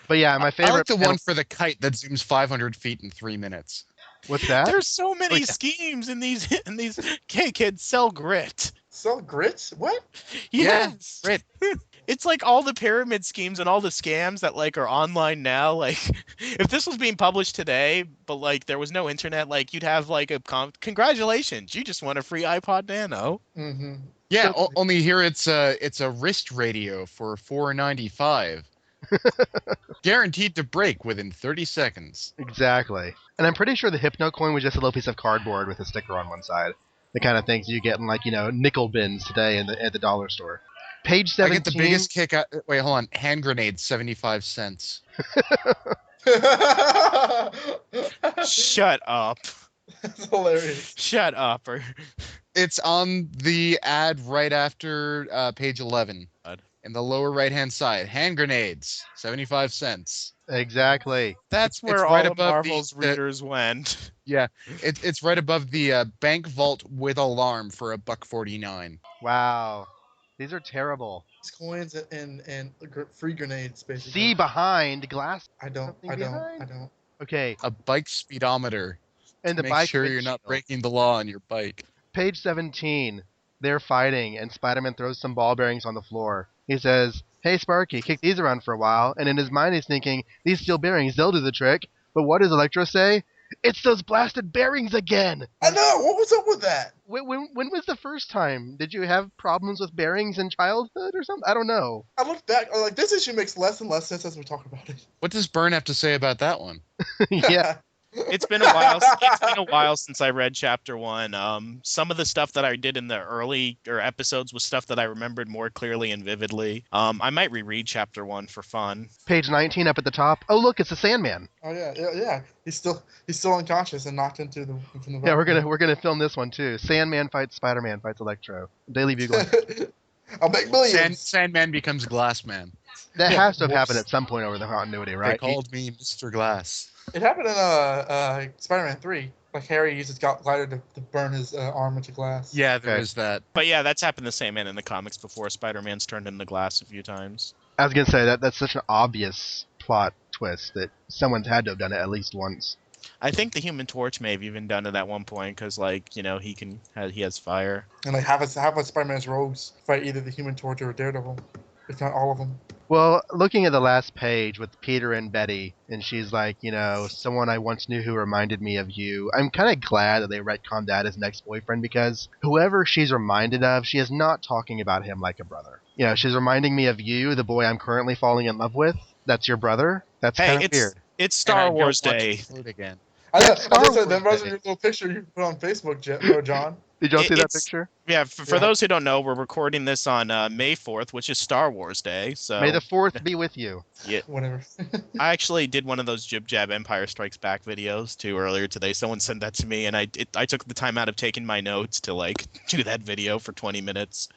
But yeah, my favorite. I like the one for the kite that zooms 500 feet in 3 minutes. What's that? There's so many yeah. schemes in these. Hey, kids, sell grit. Sell grits? What? Yes. Grit. It's like all the pyramid schemes and all the scams that are online now. Like, if this was being published today, but there was no internet, you'd have congratulations, you just won a free iPod Nano. Mm-hmm. Yeah, only here it's a wrist radio for $4.95. Guaranteed to break within 30 seconds. Exactly. And I'm pretty sure the Hypno Coin was just a little piece of cardboard with a sticker on one side. The kind of things you get in nickel bins today at the dollar store. Page 17. I get the biggest kick out. Wait, hold on. Hand grenades, 75 cents. Shut up. That's hilarious. Shut up. It's on the ad right after page 11. God. In the lower right-hand side, hand grenades, 75 cents. Exactly. That's It's where right all of above Marvel's the readers went. yeah, it's right above the bank vault with alarm for $1.49. Wow. These are terrible. It's coins and free grenades, basically. See behind glass. I don't. Something I don't. behind? I don't. Okay. A bike speedometer And to the make bike sure you're not windshield. breaking the law on your bike. Page 17. They're fighting, and Spider-Man throws some ball bearings on the floor. He says, "Hey, Sparky, kick these around for a while." And in his mind, he's thinking, these steel bearings, they'll do the trick. But what does Electro say? It's those blasted bearings again! I know. What was up with that? When was the first time? Did you have problems with bearings in childhood or something? I don't know. I look back. I'm like, this issue makes less and less sense as we talk about it. What does Byrne have to say about that one? Yeah. It's been a while. It's been a while since I read chapter 1. Some of the stuff that I did in the early episodes was stuff that I remembered more clearly and vividly. I might reread chapter 1 for fun. Page 19 up at the top. Oh, look, it's the Sandman. Oh yeah. He's still unconscious and knocked into the. From the Yeah, we're gonna film this one too. Sandman fights Spider-Man fights Electro. Daily Bugle. I'll make millions. Sandman becomes Glassman. That has to have Whoops. happened at some point over the continuity, They right? called me Mr. Glass. It happened in Spider-Man 3. Like Harry uses glider to burn his arm into glass. Yeah, there Okay. is that. But yeah, that's happened the same in the comics before. Spider-Man's turned into glass a few times. I was gonna say that's such an obvious plot twist that someone's had to have done it at least once. I think the Human Torch may have even done it at one point because, like, you know, he has fire. And like half of Spider-Man's rogues fight either the Human Torch or Daredevil, if not all of them. Well, looking at the last page with Peter and Betty, and she's like, someone I once knew who reminded me of you. I'm kind of glad that they retconned that as an ex-boyfriend because whoever she's reminded of, she is not talking about him like a brother. She's reminding me of you, the boy I'm currently falling in love with. That's your brother? That's Hey, kind of weird. it's And I Star don't Wars want to Day. float again. I Yeah, know. Star I just said Wars that was Day. your little picture you put on Facebook, John. Did y'all see that It's- picture? Yeah, for Yeah. those who don't know, we're recording this on May 4th, which is Star Wars Day. So May the 4th be with you. Whatever. I actually did one of those Jib Jab Empire Strikes Back videos too earlier today. Someone sent that to me, and I took the time out of taking my notes to like do that video for 20 minutes.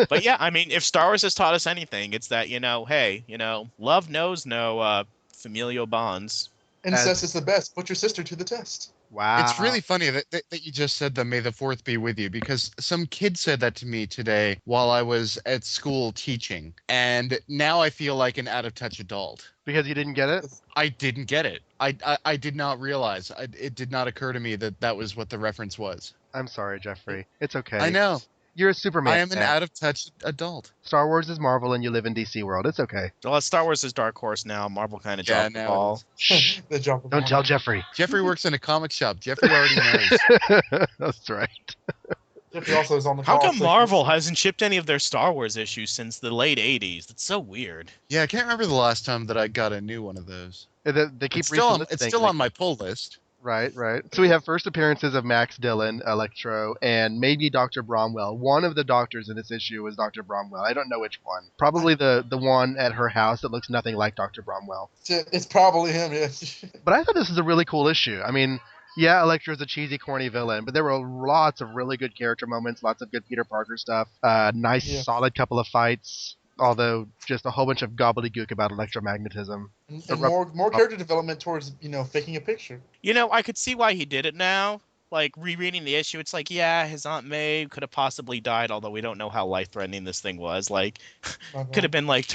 But yeah, I mean, if Star Wars has taught us anything, it's that hey, love knows no familial bonds. Incest is the best. Put your sister to the test. Wow. It's really funny that you just said that May the 4th be with you because some kid said that to me today while I was at school teaching. And now I feel like an out-of-touch adult. Because you didn't get it? I didn't get it. I did not realize. It did not occur to me that was what the reference was. I'm sorry, Jeffrey. It's okay. I know. You're a Superman I am an fan. out-of-touch adult. Star Wars is Marvel and you live in DC world. It's okay. Well, Star Wars is Dark Horse now. Marvel kind of Yeah, dropped the now it ball. is. Shh. The job of Don't tell Jeffrey. Jeffrey works in a comic shop. Jeffrey already knows. That's right. Jeffrey also is on the How call, come so- Marvel hasn't shipped any of their Star Wars issues since the late 80s? That's so weird. Yeah, I can't remember the last time that I got a new one of those. They keep It's still on, resoliciting it's still things. on my pull list. Right. So we have first appearances of Max Dillon, Electro, and maybe Dr. Bromwell. One of the doctors in this issue was Dr. Bromwell. I don't know which one. Probably the one at her house that looks nothing like Dr. Bromwell. It's probably him, yeah. But I thought this was a really cool issue. I mean, yeah, Electro's a cheesy, corny villain, but there were lots of really good character moments, lots of good Peter Parker stuff, nice, Yeah. solid couple of fights, although just a whole bunch of gobbledygook about electromagnetism. And more character development towards, faking a picture. I could see why he did it now. Like, rereading the issue, it's like, yeah, his Aunt May could have possibly died, although we don't know how life-threatening this thing was. Like, could have been, like,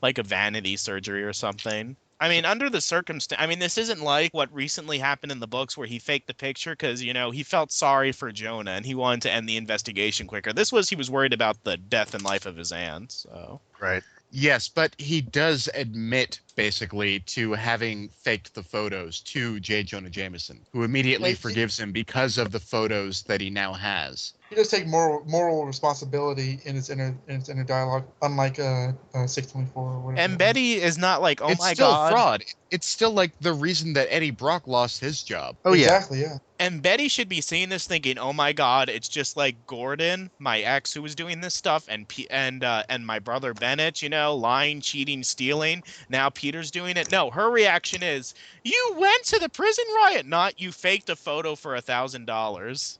like a vanity surgery or something. I mean, under the circumstance, I mean, this isn't like what recently happened in the books where he faked the picture because, he felt sorry for Jonah and he wanted to end the investigation quicker. He was worried about the death and life of his aunt, so. Right. Yes, but he does admit, basically, to having faked the photos to J. Jonah Jameson, who immediately forgives him because of the photos that he now has. He does take moral responsibility in its inner dialogue, unlike 624 or whatever. And Betty is not like, oh it's my still god. fraud. It's still like the reason that Eddie Brock lost his job. Oh, yeah. Exactly, yeah. And Betty should be seeing this thinking, oh my god, it's just like Gordon, my ex who was doing this stuff, and my brother Bennett, lying, cheating, stealing. Now Peter's doing it. No, her reaction is, you went to the prison riot, not you faked a photo for $1,000.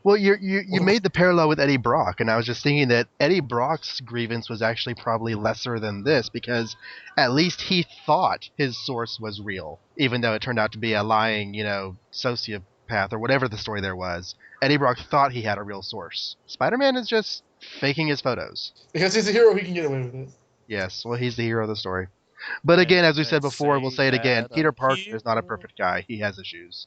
Well, you made the parallel with Eddie Brock, and I was just thinking that Eddie Brock's grievance was actually probably lesser than this, because at least he thought his source was real, even though it turned out to be a lying, sociopath or whatever the story there was. Eddie Brock thought he had a real source. Spider-Man is just faking his photos. Because he's a hero, he can get away with it. Yes, well, he's the hero of the story. But again, as we said before, we'll say it again, Peter Parker is not a perfect guy. He has issues.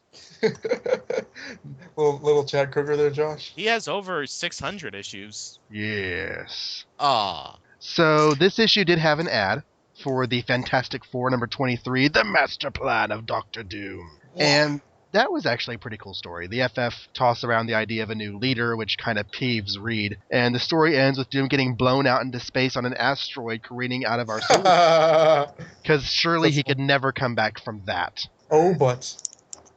little Chad Kroger there, Josh. He has over 600 issues. Yes. Ah. So this issue did have an ad for the Fantastic Four number 23, The Master Plan of Doctor Doom. And that was actually a pretty cool story. The FF toss around the idea of a new leader, which kind of peeves Reed. And the story ends with Doom getting blown out into space on an asteroid careening out of our solar system. Because surely he could never come back from that. Oh, but...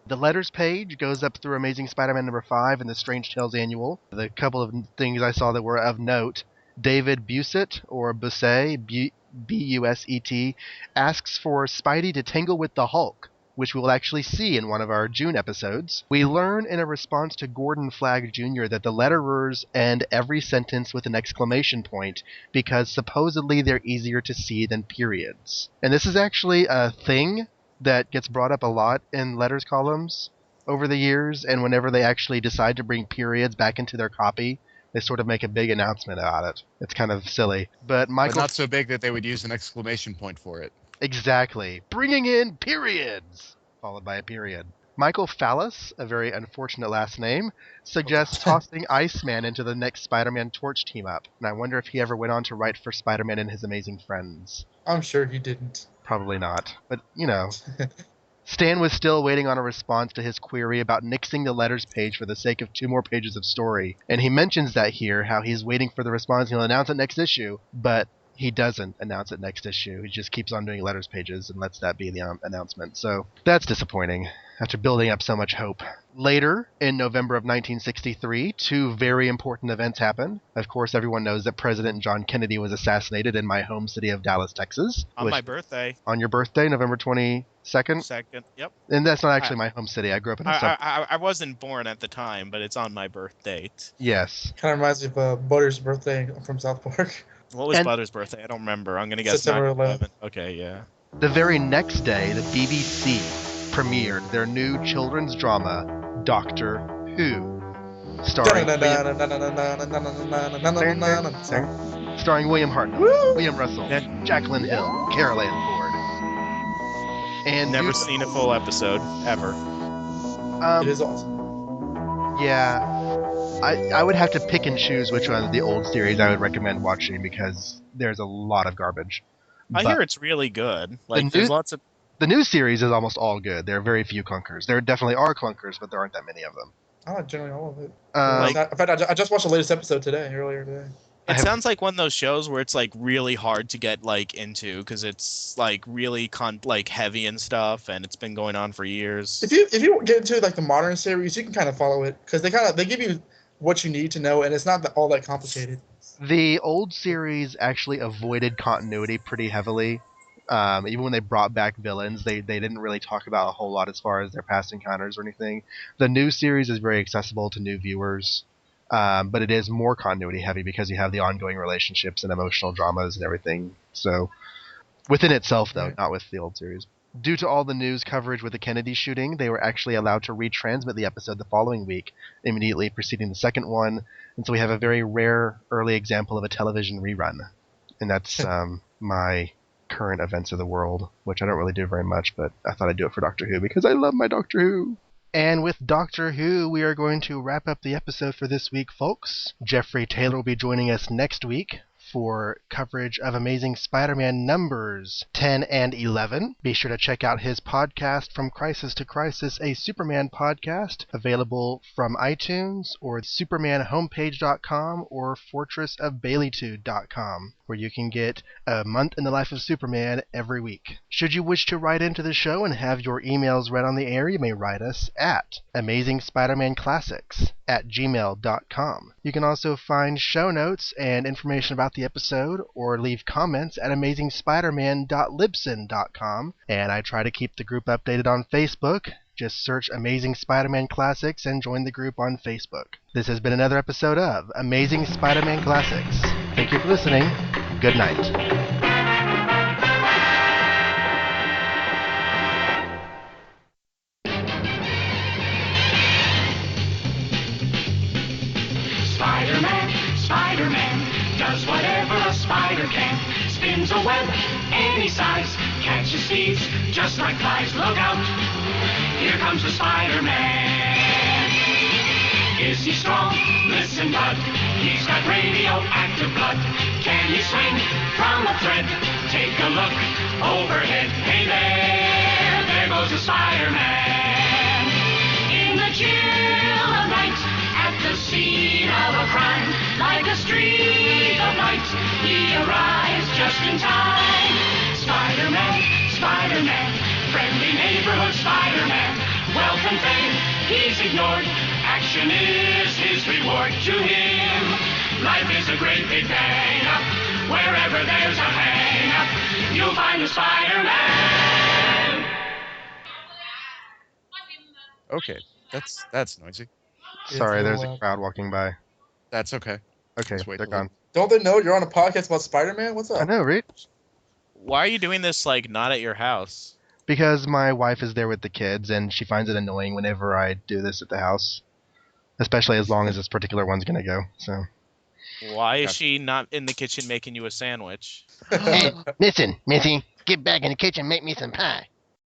The letters page goes up through Amazing Spider-Man number 5 and the Strange Tales Annual. The couple of things I saw that were of note. David Busset, or Busset, B-U-S-E-T, asks for Spidey to tangle with the Hulk, which we will actually see in one of our June episodes. We learn in a response to Gordon Flagg Jr. that the letterers end every sentence with an exclamation point because supposedly they're easier to see than periods. And this is actually a thing that gets brought up a lot in letters columns over the years, and whenever they actually decide to bring periods back into their copy, they sort of make a big announcement about it. It's kind of silly. But Michael... But not so big that they would use an exclamation point for it. Exactly. Bringing in periods! Followed by a period. Michael Fallis, a very unfortunate last name, suggests tossing Iceman into the next Spider-Man Torch team-up. And I wonder if he ever went on to write for Spider-Man and His Amazing Friends. I'm sure he didn't. Probably not. But, Stan was still waiting on a response to his query about nixing the letters page for the sake of 2 more pages of story. And he mentions that here, how he's waiting for the response. He'll announce it next issue, but he doesn't announce it next issue. He just keeps on doing letters pages and lets that be the announcement. So that's disappointing after building up so much hope. Later, in November of 1963, 2 very important events happened. Of course, everyone knows that President John Kennedy was assassinated in my home city of Dallas, Texas. On my birthday. On your birthday, November 22nd? Second, yep. And that's not actually my home city. I grew up in a I wasn't born at the time, but it's on my birth date. Yes. Kind of reminds me of Butter's birthday from South Park. What was Butter's birthday? I don't remember. I'm going to guess September 9/11. Okay, yeah. The very next day, the BBC premiered their new children's drama, Doctor Who, starring William Hartnell, William Russell, Jacqueline Hill, Carol Ann Ford. And never seen a full episode ever. It is awesome. Yeah, I would have to pick and choose which one of the old series I would recommend watching because there's a lot of garbage. I hear it's really good. There's lots of. The new series is almost all good. There are very few clunkers. There definitely are clunkers, but there aren't that many of them. I like generally all of it. In fact, I just watched the latest episode earlier today. It sounds like one of those shows where it's really hard to get into because it's really heavy and stuff, and it's been going on for years. If you get into the modern series, you can kind of follow it because they give you what you need to know, and it's not all that complicated. The old series actually avoided continuity pretty heavily. Even when they brought back villains, they didn't really talk about a whole lot as far as their past encounters or anything. The new series is very accessible to new viewers, but it is more continuity heavy because you have the ongoing relationships and emotional dramas and everything. So, within itself, though, not with the old series. Due to all the news coverage with the Kennedy shooting, they were actually allowed to retransmit the episode the following week, immediately preceding the second one, and so we have a very rare early example of a television rerun. And that's my current events of the world, which I don't really do very much, but I thought I'd do it for Doctor Who because I love my Doctor Who. And with Doctor Who, we are going to wrap up the episode for this week, folks. Jeffrey Taylor will be joining us next week for coverage of Amazing Spider-Man numbers 10 and 11. Be sure to check out his podcast, From Crisis to Crisis, a Superman podcast, available from iTunes or supermanhomepage.com or fortressofbaileytude.com, where where you can get a month in the life of Superman every week. Should you wish to write into the show and have your emails read on the air, you may write us at AmazingSpidermanClassics@gmail.com. You can also find show notes and information about the episode or leave comments at AmazingSpiderman.libsyn.com. And I try to keep the group updated on Facebook. Just search Amazing Spider-Man Classics and join the group on Facebook. This has been another episode of Amazing Spider-Man Classics. Thank you for listening. Good night. Spider-Man does whatever a spider can. Spins a web any size, catches thieves just like flies. Look out, here comes the Spider-Man. Is he strong? Listen, bud, he's got radioactive blood. Can he swing from a thread? Take a look overhead. Hey there goes the Spider-Man. In the chill of night, at the scene of a crime, like a streak of light, he arrives just in time. Spider-Man, Spider-Man, friendly neighborhood Spider-Man. Wealth and fame, he's ignored. Action is his reward to him. Life is a great big bang-up. Wherever there's a hang-up, you'll find the Spider-Man. Okay, that's noisy. Sorry, there's a crowd walking by. That's okay. Okay, Just wait they're till gone. Don't they know you're on a podcast about Spider-Man? What's I up? know, right? Why are you doing this like not at your house? Because my wife is there with the kids, and she finds it annoying whenever I do this at the house. Especially as long as this particular one's going to go, so... Why is she not in the kitchen making you a sandwich? Hey, listen, Missy, get back in the kitchen and make me some pie.